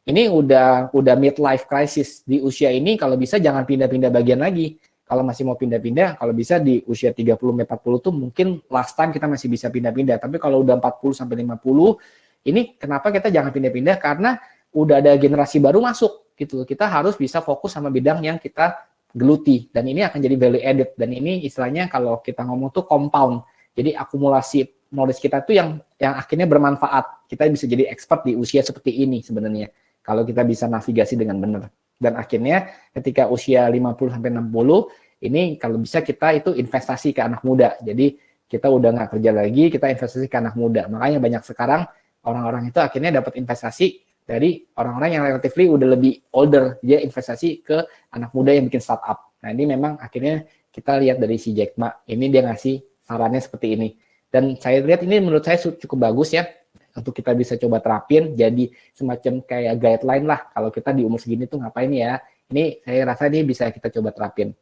ini udah midlife crisis. Di usia ini kalau bisa jangan pindah-pindah bagian lagi. kalau masih mau pindah-pindah, kalau bisa di usia 30-40 tuh mungkin last time kita masih bisa pindah-pindah. Tapi kalau udah 40-50, ini kenapa kita jangan pindah-pindah? Karena udah ada generasi baru masuk gitu. Kita harus bisa fokus sama bidang yang kita geluti, dan ini akan jadi value added, dan ini istilahnya kalau kita ngomong tuh compound. Jadi akumulasi knowledge kita tuh yang akhirnya bermanfaat. Kita bisa jadi expert di usia seperti ini sebenarnya kalau kita bisa navigasi dengan benar. Dan akhirnya ketika usia 50 sampai 60 ini kalau bisa kita itu investasi ke anak muda. Jadi kita udah nggak kerja lagi, kita investasi ke anak muda. Makanya banyak sekarang orang-orang itu akhirnya dapat investasi dari orang-orang yang relatively udah lebih older, dia investasi ke anak muda yang bikin startup. Nah ini memang akhirnya kita lihat dari si Jack Ma, ini dia ngasih sarannya seperti ini. Dan saya lihat ini menurut saya cukup bagus ya, untuk kita bisa coba terapin, jadi semacam kayak guideline lah, kalau kita di umur segini tuh ngapain ya. Ini saya rasa ini bisa kita coba terapin.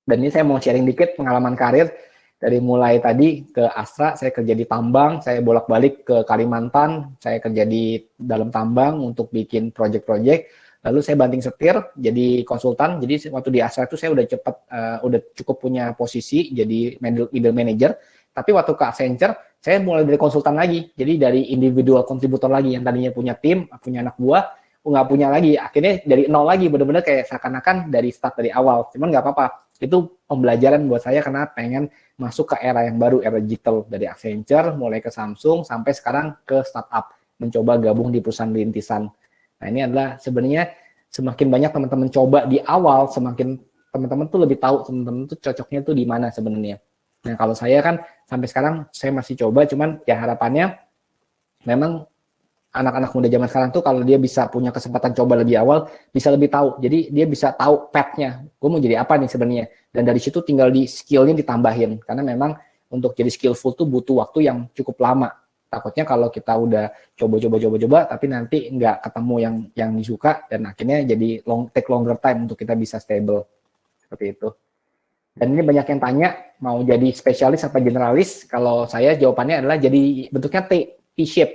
Dan ini saya mau sharing dikit pengalaman karir, dari mulai tadi ke Astra, saya kerja di tambang, saya bolak-balik ke Kalimantan, saya kerja di dalam tambang untuk bikin project-project, lalu saya banting setir jadi konsultan. Jadi waktu di Astra itu saya udah cukup punya posisi jadi middle manager, tapi waktu ke Accenture, saya mulai dari konsultan lagi, jadi dari individual kontributor lagi, yang tadinya punya tim, punya anak buah, nggak punya lagi, akhirnya dari nol lagi, benar-benar kayak seakan-akan dari start dari awal. Cuman nggak apa-apa, itu pembelajaran buat saya karena pengen masuk ke era yang baru, era digital, dari Accenture mulai ke Samsung sampai sekarang ke startup, mencoba gabung di perusahaan rintisan. Nah ini adalah sebenarnya semakin banyak teman-teman coba di awal, semakin teman-teman tuh lebih tahu teman-teman tuh cocoknya tuh di mana sebenarnya. Nah kalau saya kan sampai sekarang saya masih coba, cuman ya harapannya memang anak-anak muda zaman sekarang tuh kalau dia bisa punya kesempatan coba lebih awal, bisa lebih tahu. Jadi dia bisa tahu path-nya, gue mau jadi apa nih sebenarnya. Dan dari situ tinggal di skill-nya ditambahin. Karena memang untuk jadi skillful tuh butuh waktu yang cukup lama. Takutnya kalau kita udah coba, tapi nanti nggak ketemu yang disuka, dan akhirnya jadi take longer time untuk kita bisa stable. Seperti itu. Dan ini banyak yang tanya, mau jadi spesialis apa generalis? Kalau saya jawabannya adalah jadi bentuknya T-shape.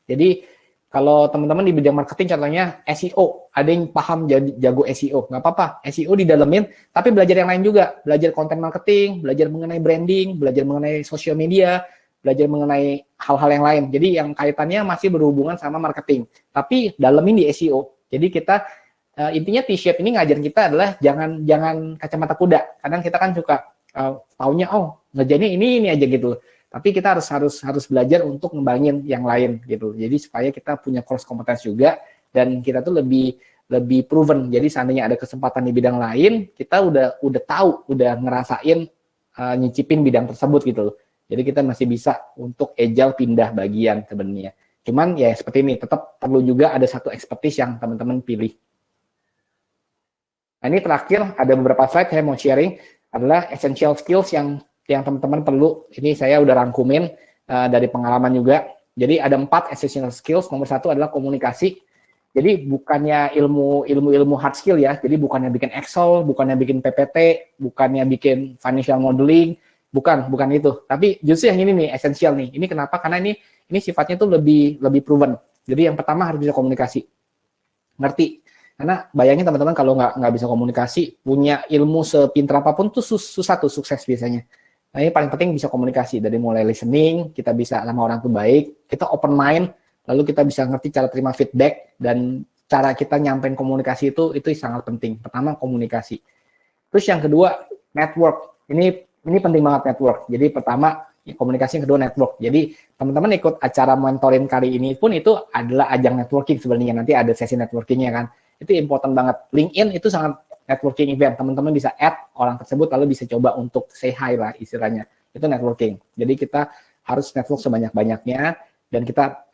Jadi kalau teman-teman di bidang marketing contohnya SEO, ada yang paham jago SEO, nggak apa-apa, SEO didalemin, tapi belajar yang lain juga, belajar content marketing, belajar mengenai branding, belajar mengenai social media, belajar mengenai hal-hal yang lain. Jadi yang kaitannya masih berhubungan sama marketing, tapi dalemin di SEO. Jadi kita intinya T-shape ini ngajarin kita adalah jangan kacamata kuda. Kadang kita kan suka taunya ngerjainnya ini aja gitu. Tapi kita harus belajar untuk ngembangin yang lain gitu. Jadi supaya kita punya cross competence juga, dan kita tuh lebih proven. Jadi seandainya ada kesempatan di bidang lain, kita udah tahu, udah ngerasain nyicipin bidang tersebut gitu. Jadi kita masih bisa untuk agile pindah bagian sebenarnya. Cuman ya seperti ini, tetap perlu juga ada satu expertise yang teman-teman pilih. Nah, ini terakhir ada beberapa slide saya mau sharing adalah essential skills yang teman-teman perlu. Ini saya udah rangkumin dari pengalaman juga. Jadi ada 4 essential skills. Nomor 1 adalah komunikasi. Jadi bukannya ilmu hard skill ya. Jadi bukannya bikin Excel, bukannya bikin PPT, bukannya bikin financial modeling, bukan itu. Tapi justru yang ini nih esensial nih. Ini kenapa? Karena ini sifatnya tuh lebih proven. Jadi yang pertama harus bisa komunikasi. Ngerti? Karena bayangin teman-teman kalau nggak bisa komunikasi, punya ilmu sepintar apapun tuh susah tuh sukses biasanya. Nah ini paling penting bisa komunikasi, dari mulai listening, kita bisa sama orang tuh baik, kita open mind, lalu kita bisa ngerti cara terima feedback, dan cara kita nyampein komunikasi itu sangat penting. Pertama komunikasi. Terus yang kedua network. Ini penting banget network. Jadi pertama komunikasi, yang kedua network. Jadi teman-teman ikut acara mentoring kali ini pun itu adalah ajang networking sebenarnya. Nanti ada sesi networkingnya kan. Itu important banget. LinkedIn itu sangat networking event. Teman-teman bisa add orang tersebut lalu bisa coba untuk say hi lah istilahnya. Itu networking. Jadi kita harus network sebanyak-banyaknya, dan kita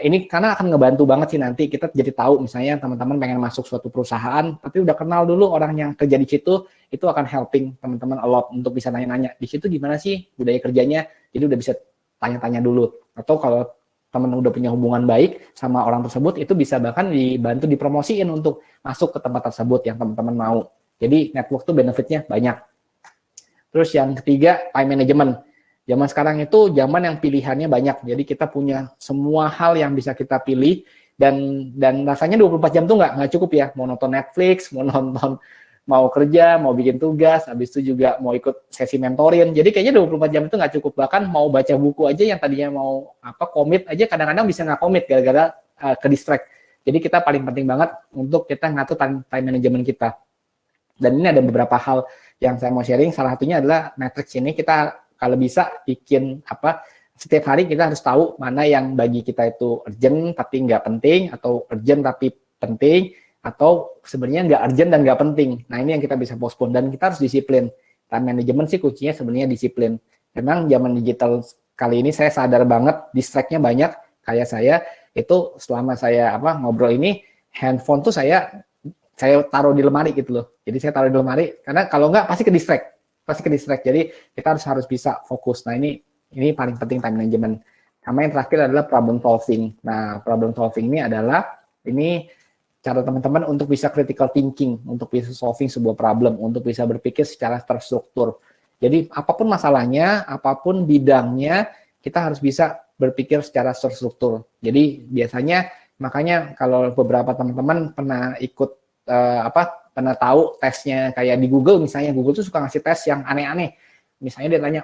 ini karena akan ngebantu banget sih nanti kita jadi tahu misalnya teman-teman pengen masuk suatu perusahaan tapi udah kenal dulu orang yang kerja di situ, itu akan helping teman-teman a lot untuk bisa nanya-nanya di situ gimana sih budaya kerjanya. Jadi udah bisa tanya-tanya dulu. Atau kalau teman udah punya hubungan baik sama orang tersebut, itu bisa bahkan dibantu dipromosiin untuk masuk ke tempat tersebut yang teman-teman mau. Jadi network tuh benefitnya banyak. Terus yang ketiga, time management. Zaman sekarang itu zaman yang pilihannya banyak. Jadi kita punya semua hal yang bisa kita pilih, dan rasanya 24 jam tuh nggak cukup ya. Mau nonton Netflix, mau nonton mau kerja, mau bikin tugas, habis itu juga mau ikut sesi mentorin. Jadi kayaknya 24 jam itu nggak cukup. Bahkan mau baca buku aja yang tadinya mau komit aja kadang-kadang bisa nggak komit gara-gara ke distract. Jadi kita paling penting banget untuk kita ngatur time management kita. Dan ini ada beberapa hal yang saya mau sharing. Salah satunya adalah matrix ini. Kita kalau bisa bikin setiap hari kita harus tahu mana yang bagi kita itu urgent tapi nggak penting, atau urgent tapi penting, atau sebenarnya nggak urgent dan nggak penting. Nah ini yang kita bisa postpone dan kita harus disiplin. Time management sih kuncinya sebenarnya disiplin. Memang zaman digital kali ini saya sadar banget distract-nya banyak. Kayak saya itu selama saya ngobrol ini, handphone tuh saya taruh di lemari gitu loh. Jadi saya taruh di lemari karena kalau nggak pasti ke distract. Jadi kita harus bisa fokus. Nah ini paling penting time management. Sama yang terakhir adalah problem solving. Nah problem solving ini adalah cara teman-teman untuk bisa critical thinking, untuk bisa solving sebuah problem, untuk bisa berpikir secara terstruktur. Jadi apapun masalahnya, apapun bidangnya, kita harus bisa berpikir secara terstruktur. Jadi biasanya makanya kalau beberapa teman-teman pernah ikut pernah tahu tesnya kayak di Google misalnya, Google tuh suka ngasih tes yang aneh-aneh. Misalnya dia tanya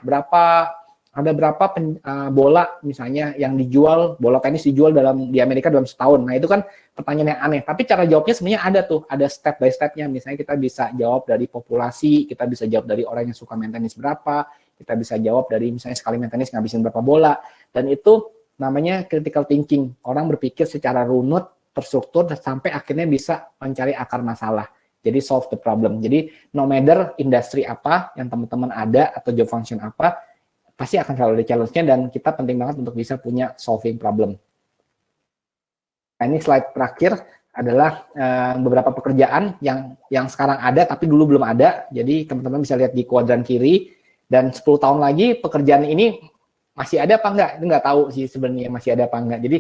ada berapa bola misalnya yang dijual, bola tenis dijual di Amerika dalam setahun. Nah itu kan pertanyaan yang aneh. Tapi cara jawabnya sebenarnya ada step by step-nya. Misalnya kita bisa jawab dari populasi, kita bisa jawab dari orang yang suka main tenis berapa, kita bisa jawab dari misalnya sekali main tenis ngabisin berapa bola. Dan itu namanya critical thinking. Orang berpikir secara runut, terstruktur, sampai akhirnya bisa mencari akar masalah. Jadi solve the problem. Jadi no matter industri apa yang teman-teman ada atau job function apa, pasti akan selalu ada challenge-nya dan kita penting banget untuk bisa punya solving problem. Nah, ini slide terakhir adalah beberapa pekerjaan yang sekarang ada tapi dulu belum ada. Jadi teman-teman bisa lihat di kuadran kiri, dan 10 tahun lagi pekerjaan ini masih ada apa enggak? Itu nggak tahu sih sebenarnya masih ada apa enggak. Jadi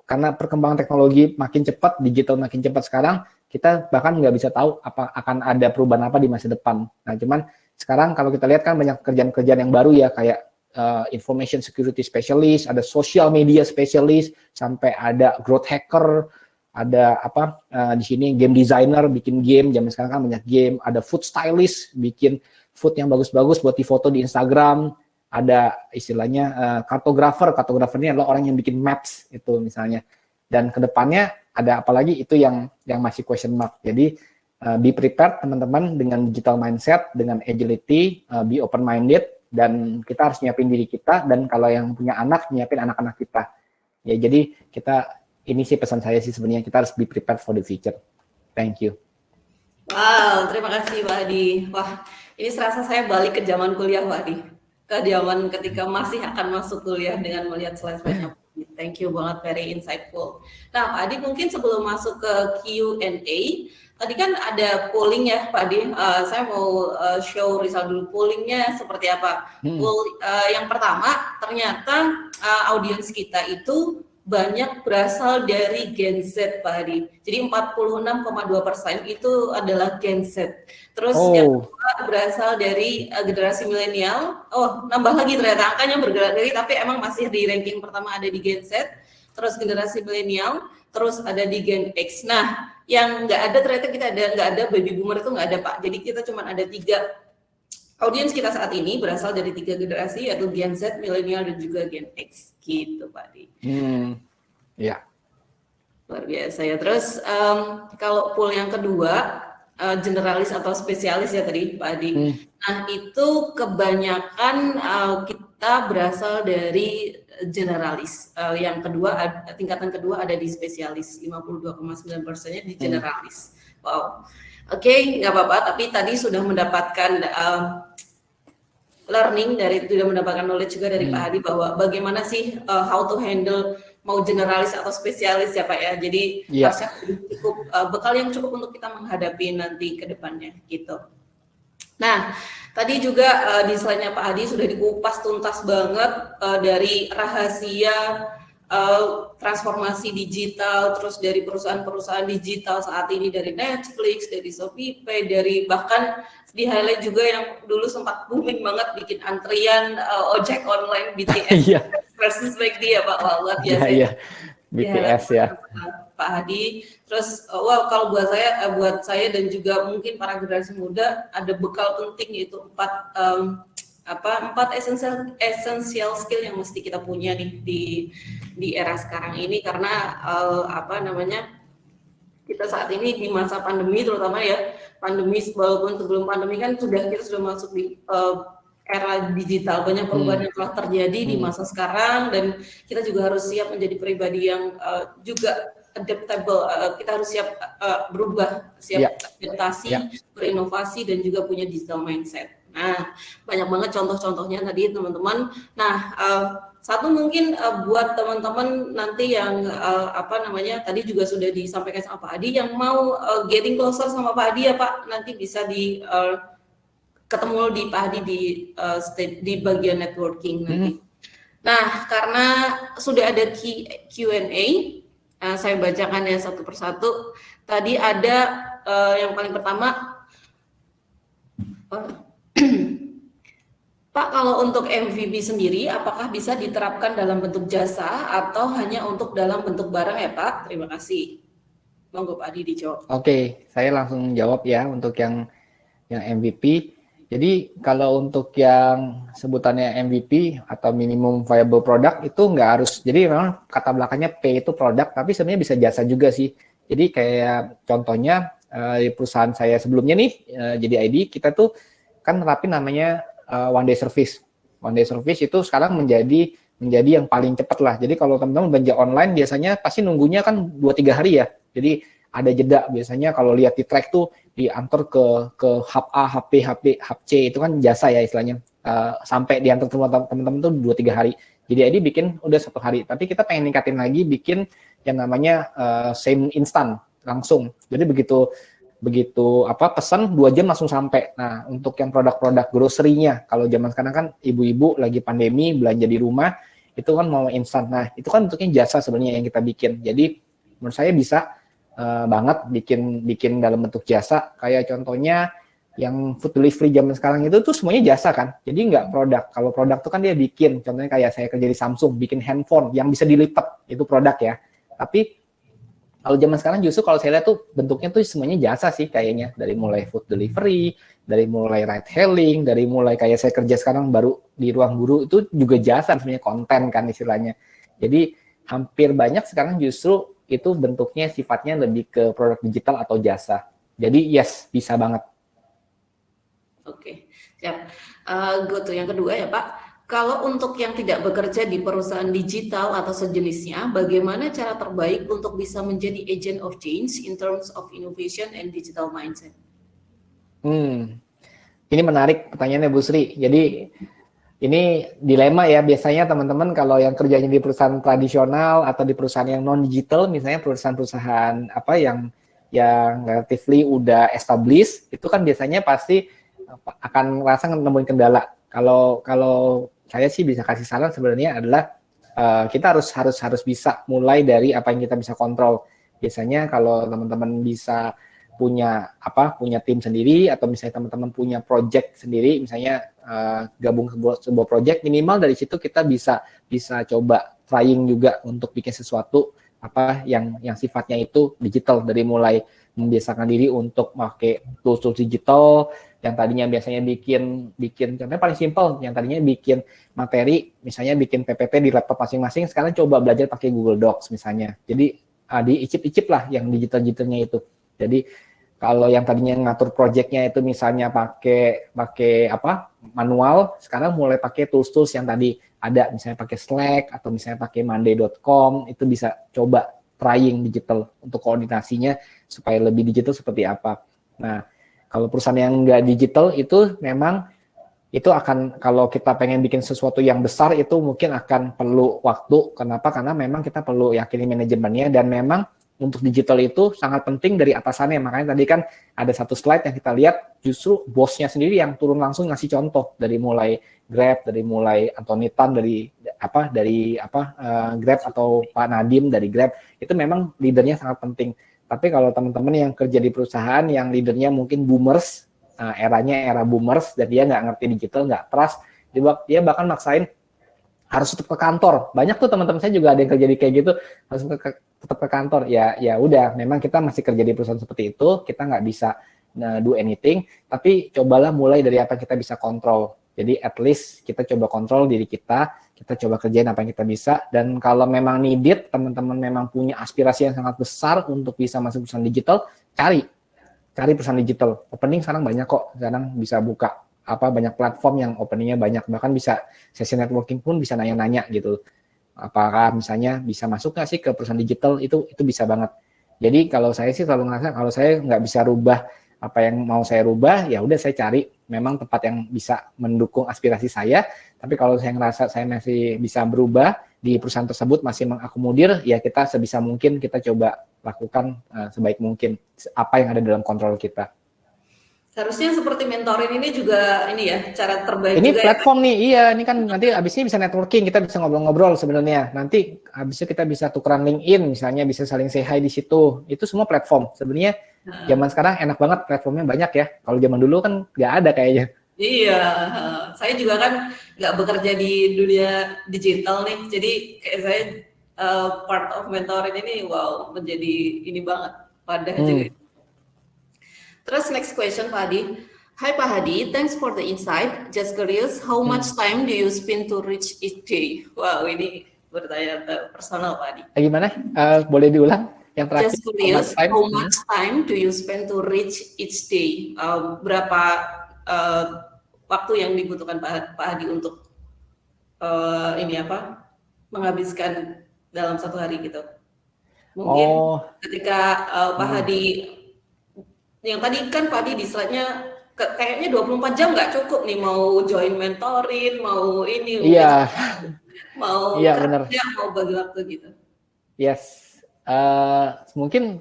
karena perkembangan teknologi makin cepat, digital makin cepat sekarang, kita bahkan nggak bisa tahu akan ada perubahan apa di masa depan. Nah, cuman sekarang kalau kita lihat kan banyak kerjaan-kerjaan yang baru ya, kayak information security specialist, ada social media specialist, sampai ada growth hacker, ada di sini game designer, bikin game, zaman sekarang kan banyak game, ada food stylist, bikin food yang bagus-bagus buat difoto di Instagram, ada istilahnya kartografer ini adalah orang yang bikin maps itu misalnya. Dan kedepannya ada apalagi itu yang masih question mark. Jadi be prepared teman-teman dengan digital mindset, dengan agility, be open minded, dan kita harus nyiapin diri kita, dan kalau yang punya anak, nyiapin anak-anak kita. Ya jadi ini sih pesan saya sih sebenarnya, kita harus be prepared for the future. Thank you. Wow, terima kasih Pak Adi. Wah, ini serasa saya balik ke zaman kuliah Pak Adi. Ke zaman ketika masih akan masuk kuliah dengan melihat slide-slide-nya. Thank you banget, very insightful. Nah, Pak Adi, mungkin sebelum masuk ke Q&A, tadi kan ada polling ya, Pak Adi. Saya mau show result dulu pollingnya seperti apa. Yang pertama, ternyata audiens kita itu banyak berasal dari Gen Z, Pak Adi. Jadi 46,2% itu adalah Gen Z. Terus yang kedua berasal dari generasi milenial. Oh, nambah lagi ternyata angkanya bergerak dari, tapi emang masih di ranking pertama ada di Gen Z. Terus generasi milenial, terus ada di Gen X. Nah, yang nggak ada ternyata nggak ada baby boomer itu nggak ada Pak. Jadi kita cuma ada 3 audiens kita saat ini berasal dari 3 generasi, yaitu Gen Z, milenial, dan juga Gen X. Gitu Pak Adi. Ya. Luar biasa ya. Terus kalau pool yang kedua, generalis atau spesialis ya tadi Pak Adi. Nah itu kebanyakan kita berasal dari generalis. Yang kedua, tingkatan kedua ada di spesialis, 52,9%-nya di generalis. Wow. Oke, nggak apa-apa. Tapi tadi sudah mendapatkan learning sudah mendapatkan knowledge juga dari Pak Adi bahwa bagaimana sih how to handle mau generalis atau spesialis ya Pak ya. Jadi harusnya cukup bekal yang cukup untuk kita menghadapi nanti ke depannya gitu. Nah, tadi juga di slide-nya Pak Adi sudah dikupas tuntas banget dari rahasia transformasi digital, terus dari perusahaan-perusahaan digital saat ini, dari Netflix, dari ShopeePay, dari bahkan di highlight juga yang dulu sempat booming banget bikin antrian ojek online BTS versus McD ya Pak, luar biasa. Iya, BTS ya. Pak Hadi. Terus wah kalau buat saya dan juga mungkin para generasi muda ada bekal penting yaitu empat essential skill yang mesti kita punya di era sekarang ini karena kita saat ini di masa pandemi terutama ya pandemi walaupun sebelum pandemi kan kita sudah masuk di era digital, banyak perubahan yang telah terjadi di masa sekarang dan kita juga harus siap menjadi pribadi yang juga adaptable, kita harus siap berubah, siap adaptasi, berinovasi dan juga punya digital mindset. Nah, banyak banget contoh-contohnya tadi teman-teman. Nah, satu mungkin buat teman-teman nanti yang tadi juga sudah disampaikan sama Pak Hadi yang mau getting closer sama Pak Hadi ya Pak, nanti bisa ketemu di Pak Hadi di bagian networking nanti. Nah, karena sudah ada Q&A, saya bacakan ya satu persatu. Tadi ada yang paling pertama, Pak, kalau untuk MVP sendiri, apakah bisa diterapkan dalam bentuk jasa atau hanya untuk dalam bentuk barang ya Pak? Terima kasih. Monggo Pak Hadi dijawab. Oke, saya langsung jawab ya untuk yang MVP. Jadi kalau untuk yang sebutannya MVP atau minimum viable product itu nggak harus, jadi memang kata belakangnya P itu produk, tapi sebenarnya bisa jasa juga sih. Jadi kayak contohnya di perusahaan saya sebelumnya nih, jadi ID, kita tuh kan nerapin namanya one day service. One day service itu sekarang menjadi yang paling cepat lah. Jadi kalau teman-teman belanja online biasanya pasti nunggunya kan 2-3 hari ya. Jadi ada jeda biasanya kalau lihat di track tuh diantar ke hub A, hub B, hub C itu kan jasa ya istilahnya. Sampai diantar teman-teman tuh 2-3 hari. Jadi ID bikin udah 1 hari. Tapi kita pengen ningkatin lagi bikin yang namanya same instant langsung. Jadi begitu pesan 2 jam langsung sampai. Nah, untuk yang produk-produk grocery-nya, kalau zaman sekarang kan ibu-ibu lagi pandemi belanja di rumah, itu kan mau instan. Nah, itu kan bentuknya jasa sebenarnya yang kita bikin. Jadi menurut saya bisa banget bikin dalam bentuk jasa. Kayak contohnya yang food delivery zaman sekarang itu tuh semuanya jasa kan. Jadi nggak produk. Kalau produk tuh kan dia bikin. Contohnya kayak saya kerja di Samsung, bikin handphone yang bisa dilipat, itu produk ya. Tapi kalau zaman sekarang justru kalau saya lihat tuh bentuknya tuh semuanya jasa sih kayaknya. Dari mulai food delivery, dari mulai ride hailing, dari mulai kayak saya kerja sekarang baru di ruang guru itu juga jasa sebenarnya, konten kan istilahnya. Jadi hampir banyak sekarang justru itu bentuknya sifatnya lebih ke produk digital atau jasa. Jadi yes, bisa banget. Oke, siap. Go to yang kedua ya Pak. Kalau untuk yang tidak bekerja di perusahaan digital atau sejenisnya, bagaimana cara terbaik untuk bisa menjadi agent of change in terms of innovation and digital mindset? Ini menarik pertanyaannya Bu Sri. Jadi ini dilema ya, biasanya teman-teman kalau yang kerjanya di perusahaan tradisional atau di perusahaan yang non-digital, misalnya perusahaan-perusahaan yang relatively udah established, itu kan biasanya pasti akan merasa nemuin kendala. Kalau saya sih bisa kasih saran sebenarnya adalah kita harus bisa mulai dari apa yang kita bisa kontrol. Biasanya kalau teman-teman bisa punya tim sendiri atau misalnya teman-teman punya project sendiri, misalnya gabung sebuah project, minimal dari situ kita bisa coba trying juga untuk bikin sesuatu yang sifatnya itu digital, dari mulai membiasakan diri untuk pakai tools digital yang tadinya biasanya bikin contohnya paling simpel, yang tadinya bikin materi misalnya bikin PPT di laptop masing-masing, sekarang coba belajar pakai Google Docs misalnya. Jadi diicip-icip lah yang digitalnya itu. Jadi kalau yang tadinya ngatur project-nya itu misalnya pakai manual, sekarang mulai pakai tools yang tadi ada, misalnya pakai Slack atau misalnya pakai monday.com, itu bisa coba trying digital untuk koordinasinya supaya lebih digital seperti apa. Nah, kalau perusahaan yang nggak digital itu memang itu akan, kalau kita pengen bikin sesuatu yang besar itu mungkin akan perlu waktu. Kenapa? Karena memang kita perlu yakini manajemennya, dan memang untuk digital itu sangat penting dari atasannya. Makanya tadi kan ada satu slide yang kita lihat justru bosnya sendiri yang turun langsung ngasih contoh, dari mulai Grab, dari mulai Anthony Tan dari Grab, atau Pak Nadiem dari Grab, itu memang leadernya sangat penting. Tapi kalau teman-teman yang kerja di perusahaan yang leadernya mungkin boomers, era boomers, dan dia nggak ngerti digital, nggak trust, dia bahkan maksain harus tetap ke kantor. Banyak tuh teman-teman saya juga ada yang kerja di kayak gitu, harus tetap ke kantor. Ya udah, memang kita masih kerja di perusahaan seperti itu, kita nggak bisa do anything, tapi cobalah mulai dari apa yang kita bisa kontrol. Jadi at least kita coba kontrol diri kita coba kerjain apa yang kita bisa, dan kalau memang needed, teman-teman memang punya aspirasi yang sangat besar untuk bisa masuk perusahaan digital, cari perusahaan digital. Opening sekarang banyak kok, sekarang bisa buka banyak platform yang openingnya banyak, bahkan bisa sesi networking pun bisa nanya-nanya gitu. Apakah misalnya bisa masuk nggak sih ke perusahaan digital, itu bisa banget. Jadi kalau saya sih selalu ngerasa kalau saya nggak bisa rubah apa yang mau saya rubah, ya udah saya cari memang tempat yang bisa mendukung aspirasi saya. Tapi kalau saya ngerasa saya masih bisa berubah di perusahaan tersebut, masih mengakomodir, ya kita sebisa mungkin kita coba lakukan sebaik mungkin apa yang ada dalam kontrol kita. Harusnya seperti mentoring ini juga ini ya, cara terbaik ini juga platform ya, nih, iya, ini kan nanti abisnya bisa networking, kita bisa ngobrol-ngobrol sebenarnya. Nanti abisnya kita bisa tukeran LinkedIn, misalnya bisa saling say hi di situ. Itu semua platform. Sebenarnya zaman sekarang enak banget, platformnya banyak ya. Kalau zaman dulu kan nggak ada kayaknya. Iya, saya juga kan nggak bekerja di dunia digital nih, jadi kayak saya part of mentoring ini, wow, menjadi ini banget, padah juga. Terus next question, Pak Hadi. Hi Pak Hadi, thanks for the insight. Just curious, how much time do you spend to reach each day? Wow, ini bertanya personal Pak Hadi. Gimana? Boleh diulang? Yang terakhir. Just curious, how much time do you spend to reach each day? Berapa waktu yang dibutuhkan Pak Hadi untuk menghabiskan dalam satu hari gitu? Mungkin ketika Pak Hadi yang tadi kan Pak Hadi di slide-nya kayaknya 24 jam nggak cukup nih, mau join mentoring, mau ini, mau kerja, mau bagi waktu gitu. Yes, mungkin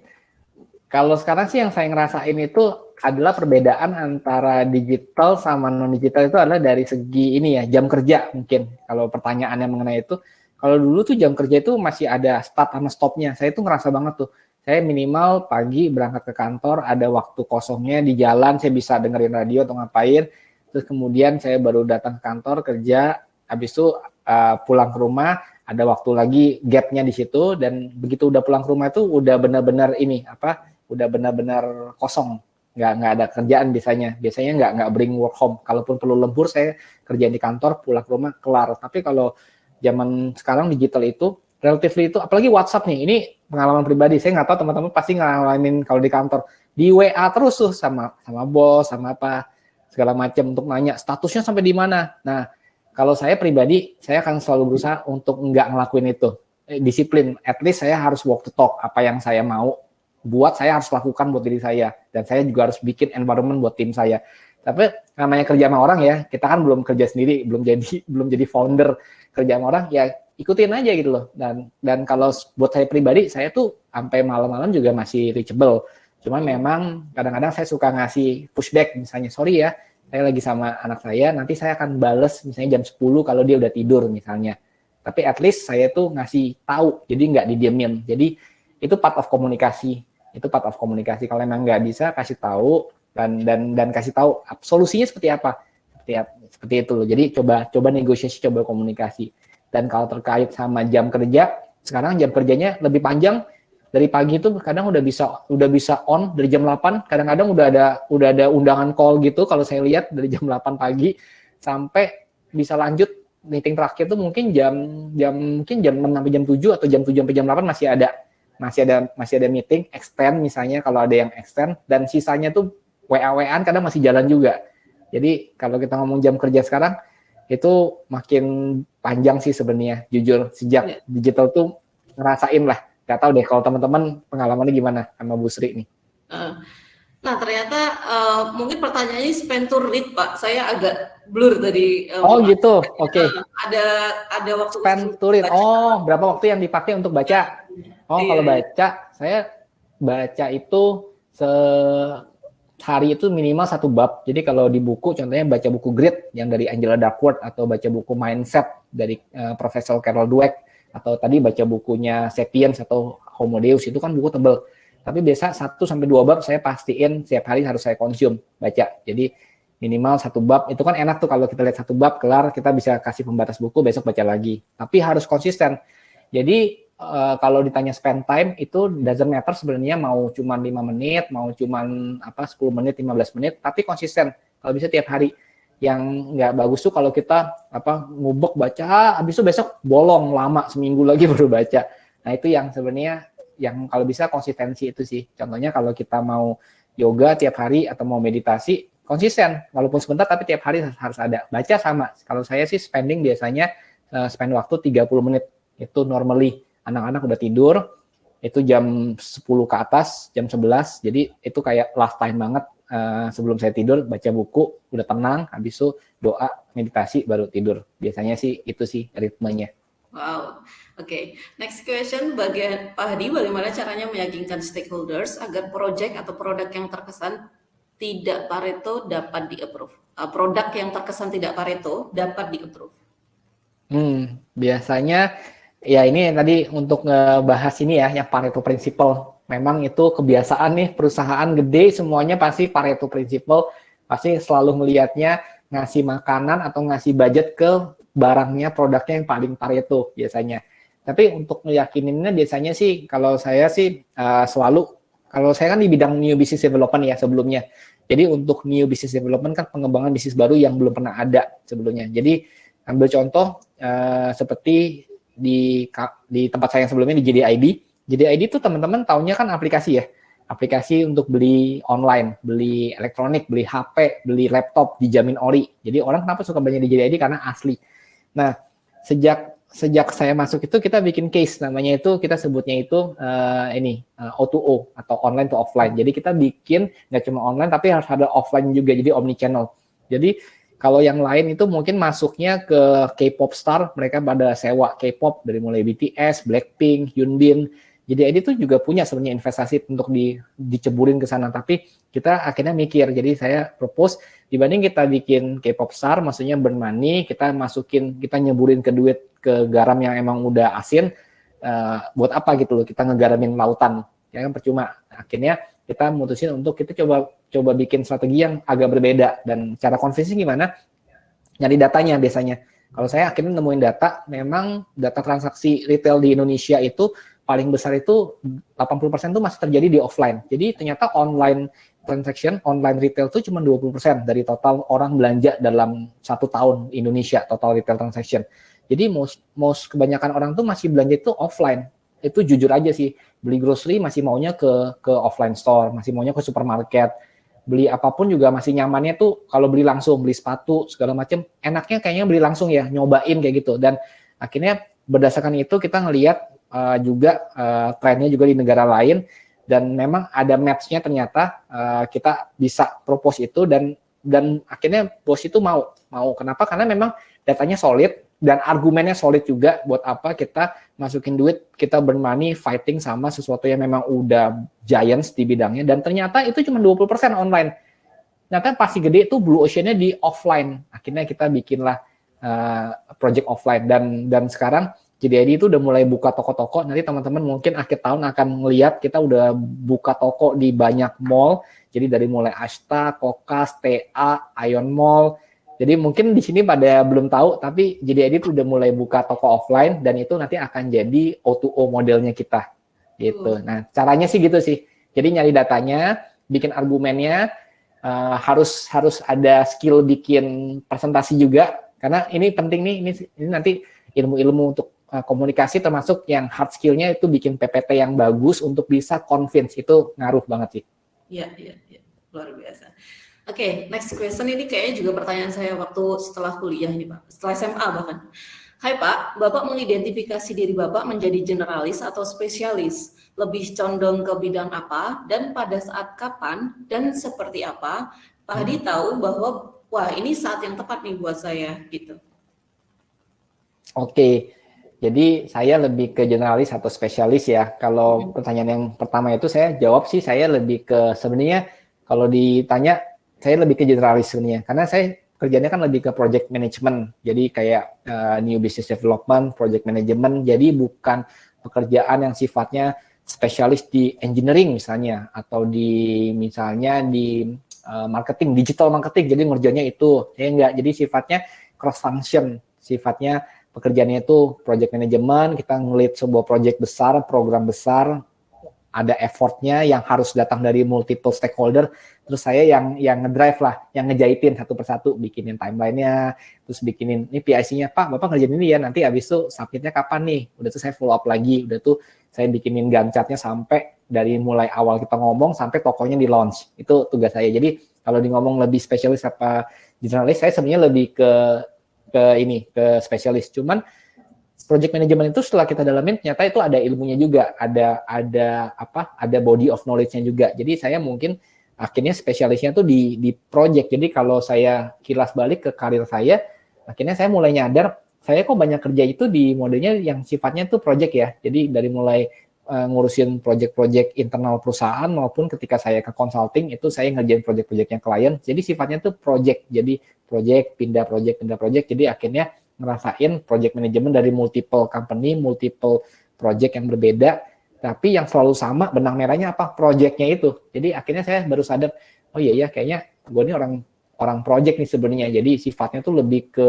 kalau sekarang sih yang saya ngerasain itu adalah perbedaan antara digital sama non-digital itu adalah dari segi ini ya, jam kerja mungkin. Kalau pertanyaannya mengenai itu, kalau dulu tuh jam kerja itu masih ada start sama stopnya. Saya tuh ngerasa banget tuh, saya minimal pagi berangkat ke kantor, ada waktu kosongnya di jalan, saya bisa dengerin radio atau ngapain, terus kemudian saya baru datang ke kantor, kerja, habis itu pulang ke rumah, ada waktu lagi gapnya di situ, dan begitu udah pulang ke rumah itu udah benar-benar udah benar-benar kosong, nggak ada kerjaan biasanya nggak bring work home, kalaupun perlu lembur saya kerjain di kantor, pulang ke rumah, kelar. Tapi kalau zaman sekarang digital itu, relatively itu, apalagi WhatsApp nih, ini pengalaman pribadi, saya nggak tahu teman-teman pasti ngalamin kalau di kantor, di WA terus tuh sama bos, sama apa, segala macam untuk nanya statusnya sampai di mana. Nah, kalau saya pribadi, saya akan selalu berusaha untuk nggak ngelakuin itu. Disiplin, at least saya harus walk the talk, apa yang saya mau buat, saya harus lakukan buat diri saya, dan saya juga harus bikin environment buat tim saya. Tapi namanya kerja sama orang ya, kita kan belum kerja sendiri, belum jadi founder, kerja sama orang ya ikutin aja gitu loh. Dan kalau buat saya pribadi, saya tuh sampai malam-malam juga masih reachable. Cuma memang kadang-kadang saya suka ngasih pushback, misalnya sorry ya, saya lagi sama anak saya, nanti saya akan bales misalnya jam 10 kalau dia udah tidur misalnya. Tapi at least saya tuh ngasih tahu, jadi nggak didiemin. Jadi itu part of komunikasi. Kalau memang nggak bisa, kasih tahu dan kasih tahu solusinya seperti apa. Seperti itu loh. Jadi coba negosiasi, coba komunikasi. Dan kalau terkait sama jam kerja, sekarang jam kerjanya lebih panjang. Dari pagi itu kadang udah bisa on dari jam 8, kadang-kadang udah ada undangan call gitu kalau saya lihat dari jam 8 pagi sampai bisa lanjut meeting terakhir tuh mungkin jam 6 sampai jam 7 atau jam 7 sampai jam 8 masih ada meeting extend misalnya kalau ada yang extend, dan sisanya tuh WA-WAan kadang masih jalan juga. Jadi kalau kita ngomong jam kerja sekarang itu makin panjang sih sebenarnya, jujur sejak digital tuh ngerasain lah. Gak tahu deh kalau teman-teman pengalamannya gimana sama Bu Sri nih. Nah ternyata mungkin pertanyaannya spend to read Pak, saya agak blur tadi. Gitu, oke. Ada waktu spend to read. Berapa waktu yang dipakai untuk baca? Kalau baca, saya baca itu sehari itu minimal 1 bab. Jadi kalau di buku, contohnya baca buku Grit yang dari Angela Duckworth, atau baca buku Mindset dari Profesor Carol Dweck, atau tadi baca bukunya Sapiens atau Homo Deus, itu kan buku tebal. Tapi biasa 1-2 bab saya pastiin setiap hari harus saya konsum baca. Jadi minimal 1 bab. Itu kan enak tuh kalau kita lihat 1 bab kelar, kita bisa kasih pembatas buku, besok baca lagi. Tapi harus konsisten. Jadi kalau ditanya spend time itu doesn't matter sebenarnya, mau cuma 5 menit, mau cuma 10 menit, 15 menit, tapi konsisten. Kalau bisa tiap hari. Yang nggak bagus tuh kalau kita ngubek baca, habis itu besok bolong lama, seminggu lagi baru baca. Nah itu yang sebenarnya yang kalau bisa konsistensi itu sih. Contohnya kalau kita mau yoga tiap hari atau mau meditasi, konsisten. Walaupun sebentar tapi tiap hari harus ada. Baca sama. Kalau saya sih spending biasanya spend waktu 30 menit. Itu normally. Anak-anak udah tidur, itu jam 10 ke atas, jam 11. Jadi itu kayak last time banget. Sebelum saya tidur, baca buku, udah tenang, habis itu doa, meditasi, baru tidur. Biasanya sih itu sih ritmenya. Wow, oke. Next question, Pak Hadi, bagaimana caranya meyakinkan stakeholders agar project atau produk yang terkesan tidak Pareto dapat di-approve? Produk yang terkesan tidak Pareto dapat di-approve? Biasanya, ya ini tadi untuk ngebahas ini ya, yang Pareto Principle. Memang itu kebiasaan nih, perusahaan gede semuanya pasti Pareto Principle, pasti selalu melihatnya ngasih makanan atau ngasih budget ke barangnya, produknya yang paling Pareto biasanya. Tapi untuk meyakininnya biasanya sih, kalau saya sih selalu, kalau saya kan di bidang new business development ya sebelumnya. Jadi untuk new business development kan pengembangan bisnis baru yang belum pernah ada sebelumnya. Jadi ambil contoh seperti di tempat saya yang sebelumnya di JDID. JDID itu teman-teman taunya kan aplikasi ya. Aplikasi untuk beli online, beli elektronik, beli HP, beli laptop, dijamin ori. Jadi orang kenapa suka belanja di JDID karena asli. Nah, sejak saya masuk itu kita bikin case, namanya itu kita sebutnya itu O2O atau online to offline. Jadi kita bikin nggak cuma online tapi harus ada offline juga, jadi omni channel. Jadi kalau yang lain itu mungkin masuknya ke K-pop star, mereka pada sewa K-pop dari mulai BTS, Blackpink, Hyunbin. Jadi itu juga punya sebenarnya investasi untuk diceburin ke sana, tapi kita akhirnya mikir. Jadi saya propose dibanding kita bikin K-pop star, maksudnya burn money, kita nyeburin ke duit ke garam yang emang udah asin, buat apa gitu loh, kita ngegaramin lautan, ya kan percuma. Akhirnya kita mutusin untuk kita coba bikin strategi yang agak berbeda. Dan cara konvensi gimana? Nyari datanya biasanya. Kalau saya akhirnya nemuin data, memang data transaksi retail di Indonesia itu paling besar itu 80% itu masih terjadi di offline. Jadi ternyata online transaction, online retail itu cuma 20% dari total orang belanja dalam 1 tahun Indonesia, total retail transaction. Jadi most kebanyakan orang tuh masih belanja itu offline. Itu jujur aja sih, beli grocery masih maunya ke offline store, masih maunya ke supermarket. Beli apapun juga masih nyamannya tuh kalau beli langsung, beli sepatu segala macam, enaknya kayaknya beli langsung ya, nyobain kayak gitu. Dan akhirnya berdasarkan itu kita ngelihat juga trennya juga di negara lain, dan memang ada match-nya ternyata kita bisa propose itu, dan akhirnya bos itu mau. Kenapa? Karena memang datanya solid dan argumennya solid juga. Buat apa kita masukin duit, kita burn money fighting sama sesuatu yang memang udah giants di bidangnya, dan ternyata itu cuma 20% online. Ternyata pasti gede itu blue ocean-nya di offline. Akhirnya kita bikinlah project offline, dan sekarang JDID itu udah mulai buka toko-toko. Nanti teman-teman mungkin akhir tahun akan melihat kita udah buka toko di banyak mall. Jadi dari mulai Ashta, Kokas, TA, Ion Mall. Jadi mungkin di sini pada belum tahu, tapi JDID itu udah mulai buka toko offline, dan itu nanti akan jadi O2O modelnya kita. Gitu. Nah, caranya sih gitu sih. Jadi nyari datanya, bikin argumennya, harus ada skill bikin presentasi juga. Karena ini penting nih, ini nanti ilmu-ilmu untuk komunikasi, termasuk yang hard skill-nya itu bikin PPT yang bagus untuk bisa convince, itu ngaruh banget sih. Iya, luar biasa. Oke, next question ini kayaknya juga pertanyaan saya waktu setelah kuliah ini Pak, setelah SMA bahkan. Hai Pak, Bapak mengidentifikasi diri Bapak menjadi generalis atau spesialis? Lebih condong ke bidang apa, dan pada saat kapan, dan seperti apa Pak Hadi tahu bahwa wah ini saat yang tepat nih buat saya gitu? Oke. Jadi saya lebih ke generalis atau spesialis ya. Kalau pertanyaan yang pertama itu saya jawab sih, saya lebih ke sebenarnya kalau ditanya saya lebih ke generalis sebenarnya. Karena saya kerjanya kan lebih ke project management. Jadi kayak new business development, project management. Jadi bukan pekerjaan yang sifatnya spesialis di engineering misalnya, atau misalnya di marketing, digital marketing, jadi ngerjainnya itu. Saya enggak, jadi sifatnya cross function, sifatnya pekerjaannya itu project management, kita ngelit sebuah project besar, program besar, ada effortnya yang harus datang dari multiple stakeholder, terus saya yang ngedrive lah, yang ngejahitin satu persatu, bikinin timeline-nya, terus bikinin ini PIC-nya, Pak, Bapak ngerjain ini ya, nanti habis itu submit-nya kapan nih, udah tuh saya follow up lagi, udah tuh saya bikinin Gantt chart-nya sampai dari mulai awal kita ngomong sampai tokonya di launch, itu tugas saya. Jadi kalau di ngomong lebih spesialis apa generalis, saya sebenarnya lebih ke spesialis, cuman project management itu setelah kita dalamin ternyata itu ada ilmunya juga, ada body of knowledge-nya juga. Jadi saya mungkin akhirnya spesialisnya tuh di project. Jadi kalau saya kilas balik ke karir saya, akhirnya saya mulai nyadar saya kok banyak kerja itu di modenya yang sifatnya tuh project ya. Jadi dari mulai ngurusin project-project internal perusahaan maupun ketika saya ke consulting itu saya ngerjain project-projectnya klien. Jadi sifatnya tuh project. Jadi project pindah project. Jadi akhirnya ngerasain project management dari multiple company, multiple project yang berbeda, tapi yang selalu sama benang merahnya apa? Projectnya itu. Jadi akhirnya saya baru sadar, oh iya kayaknya gue ini orang project nih sebenarnya. Jadi sifatnya tuh lebih ke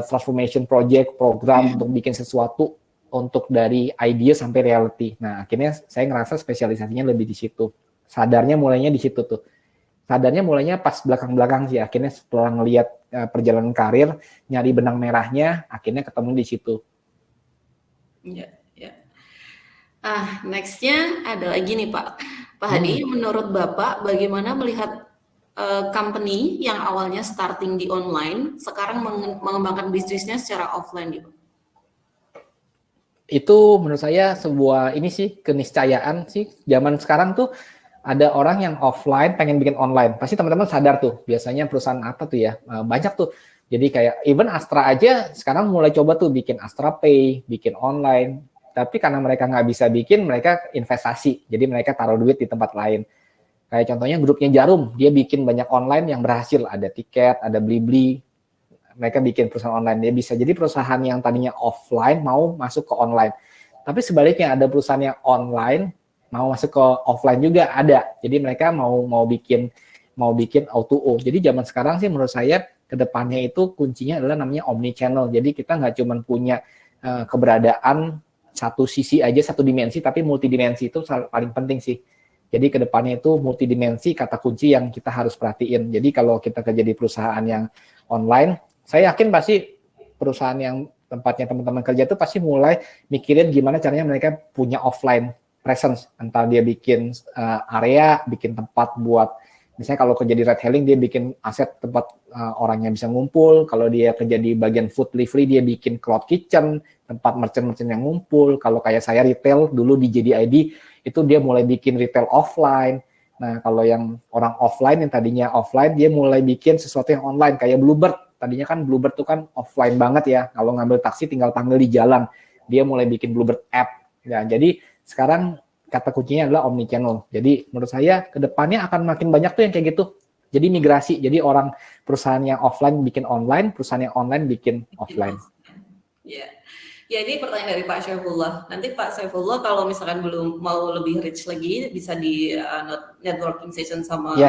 transformation project, program untuk bikin sesuatu untuk dari idea sampai reality. Nah akhirnya saya ngerasa spesialisasinya lebih di situ. Sadarnya mulainya di situ tuh. Sadarnya mulainya pas belakang-belakang sih, akhirnya setelah ngelihat perjalanan karir, nyari benang merahnya, akhirnya ketemu di situ. Ya. Next-nya ada lagi nih Pak Hadi, menurut Bapak bagaimana melihat company yang awalnya starting di online, sekarang mengembangkan bisnisnya secara offline gitu? Itu menurut saya sebuah ini sih, keniscayaan sih, zaman sekarang tuh, ada orang yang offline pengen bikin online. Pasti teman-teman sadar tuh, biasanya perusahaan apa tuh ya, banyak tuh. Jadi kayak even Astra aja sekarang mulai coba tuh bikin Astra Pay, bikin online. Tapi karena mereka nggak bisa bikin, mereka investasi. Jadi mereka taruh duit di tempat lain. Kayak contohnya grupnya Jarum, dia bikin banyak online yang berhasil. Ada tiket, ada Blibli. Mereka bikin perusahaan online. Dia bisa jadi perusahaan yang tadinya offline mau masuk ke online. Tapi sebaliknya ada perusahaan yang online mau masuk ke offline juga ada. Jadi mereka mau bikin O2O. Jadi zaman sekarang sih menurut saya kedepannya itu kuncinya adalah namanya omni channel. Jadi kita nggak cuma punya keberadaan satu sisi aja, satu dimensi, tapi multidimensi itu paling penting sih. Jadi kedepannya itu multidimensi kata kunci yang kita harus perhatiin. Jadi kalau kita kerja di perusahaan yang online, saya yakin pasti perusahaan yang tempatnya teman-teman kerja itu pasti mulai mikirin gimana caranya mereka punya offline presence, entah dia bikin area, bikin tempat buat, misalnya kalau kerja di ride hailing, dia bikin aset tempat orangnya bisa ngumpul, kalau dia kerja di bagian food delivery, dia bikin cloud kitchen, tempat merchant-merchant yang ngumpul, kalau kayak saya retail, dulu di JDID, itu dia mulai bikin retail offline, nah kalau yang orang offline, yang tadinya offline, dia mulai bikin sesuatu yang online, kayak Bluebird, tadinya kan Bluebird itu kan offline banget ya, kalau ngambil taksi tinggal panggil di jalan, dia mulai bikin Bluebird app, ya jadi sekarang kata kuncinya adalah omnichannel. Jadi menurut saya ke depannya akan makin banyak tuh yang kayak gitu. Jadi migrasi. Jadi orang perusahaan yang offline bikin online, perusahaan yang online bikin offline. Ya. Ya, ini pertanyaan dari Pak Syaifullah. Nanti Pak Syaifullah kalau misalkan belum mau lebih rich lagi bisa di networking session sama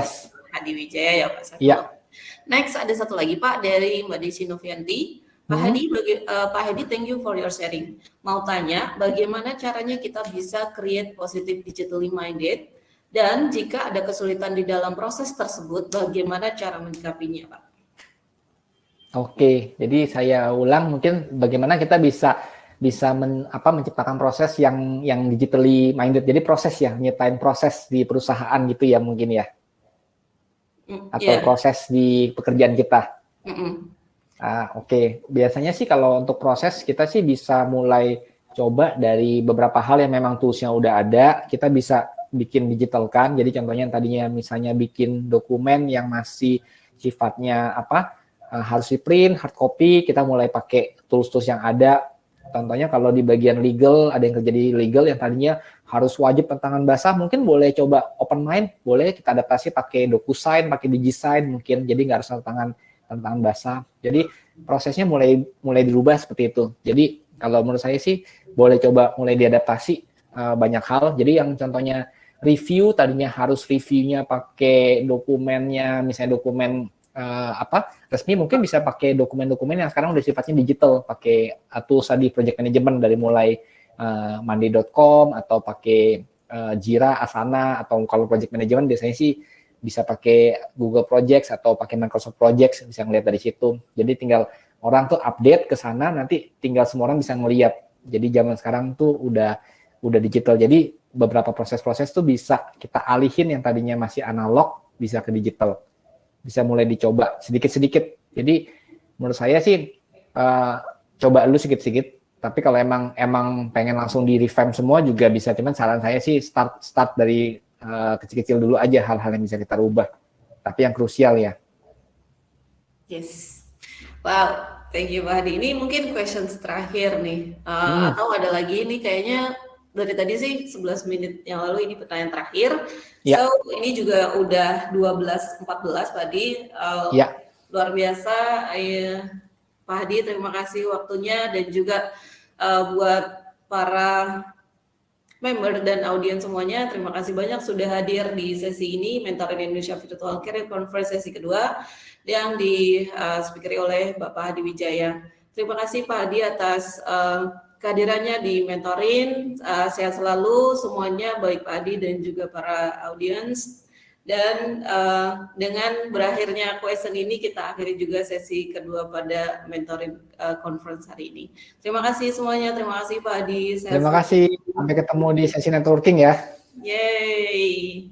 Hadi Wijaya ya Pak Syaifullah. Next ada satu lagi Pak dari Mbak Desi Novianti. Pak Hadi, thank you for your sharing. Mau tanya, bagaimana caranya kita bisa create positive digitally minded, dan jika ada kesulitan di dalam proses tersebut, bagaimana cara menyikapinya, Pak? Oke, jadi saya ulang mungkin bagaimana kita bisa menciptakan proses yang digitally minded. Jadi proses ya, nyiptain proses di perusahaan gitu ya mungkin ya, atau proses di pekerjaan kita. Oke. Biasanya sih kalau untuk proses kita sih bisa mulai coba dari beberapa hal yang memang toolsnya udah ada, kita bisa bikin digitalkan. Jadi contohnya yang tadinya misalnya bikin dokumen yang masih sifatnya harus di print, hard copy, kita mulai pakai tools-tools yang ada. Contohnya kalau di bagian legal, ada yang kerja di legal yang tadinya harus wajib tangan basah, mungkin boleh coba open mind, boleh kita adaptasi pakai DocuSign, pakai DigiSign mungkin, jadi nggak harus tangan basah. Jadi prosesnya mulai dirubah seperti itu. Jadi kalau menurut saya sih boleh coba mulai diadaptasi banyak hal. Jadi yang contohnya review, tadinya harus reviewnya pakai dokumennya, misalnya dokumen resmi, mungkin bisa pakai dokumen-dokumen yang sekarang udah sifatnya digital, pakai tools tadi project management dari mulai Monday.com atau pakai Jira, Asana, atau kalau project management biasanya sih bisa pakai Google Projects atau pakai Microsoft Projects, bisa ngeliat dari situ. Jadi tinggal orang tuh update ke sana, nanti tinggal semua orang bisa ngeliat. Jadi zaman sekarang tuh udah digital. Jadi beberapa proses-proses tuh bisa kita alihin yang tadinya masih analog, bisa ke digital. Bisa mulai dicoba sedikit-sedikit. Jadi menurut saya sih coba dulu sedikit-sedikit. Tapi kalau emang pengen langsung di revamp semua juga bisa. Cuman saran saya sih start dari kecil-kecil dulu aja hal-hal yang bisa kita rubah. Tapi yang krusial ya. Yes. Wow, thank you Pak Hadi. Ini mungkin questions terakhir nih. Atau ada lagi nih kayaknya dari tadi sih 11 menit yang lalu ini pertanyaan terakhir. Ya. So, ini juga udah 12.14 Pak Hadi. Ya. Luar biasa. Pak Hadi, terima kasih waktunya dan juga buat para member dan audiens semuanya, terima kasih banyak sudah hadir di sesi ini, Mentoring Indonesia Virtual Career Conference sesi kedua yang di-speakeri oleh Bapak Hadi Wijaya. Terima kasih Pak Hadi atas kehadirannya di Mentoring, sehat selalu semuanya, baik Pak Hadi dan juga para audiens. Dan dengan berakhirnya question ini, kita akhiri juga sesi kedua pada Mentoring Conference hari ini. Terima kasih semuanya, terima kasih Pak Hadi. Terima kasih, sampai ketemu di sesi networking ya. Yeay.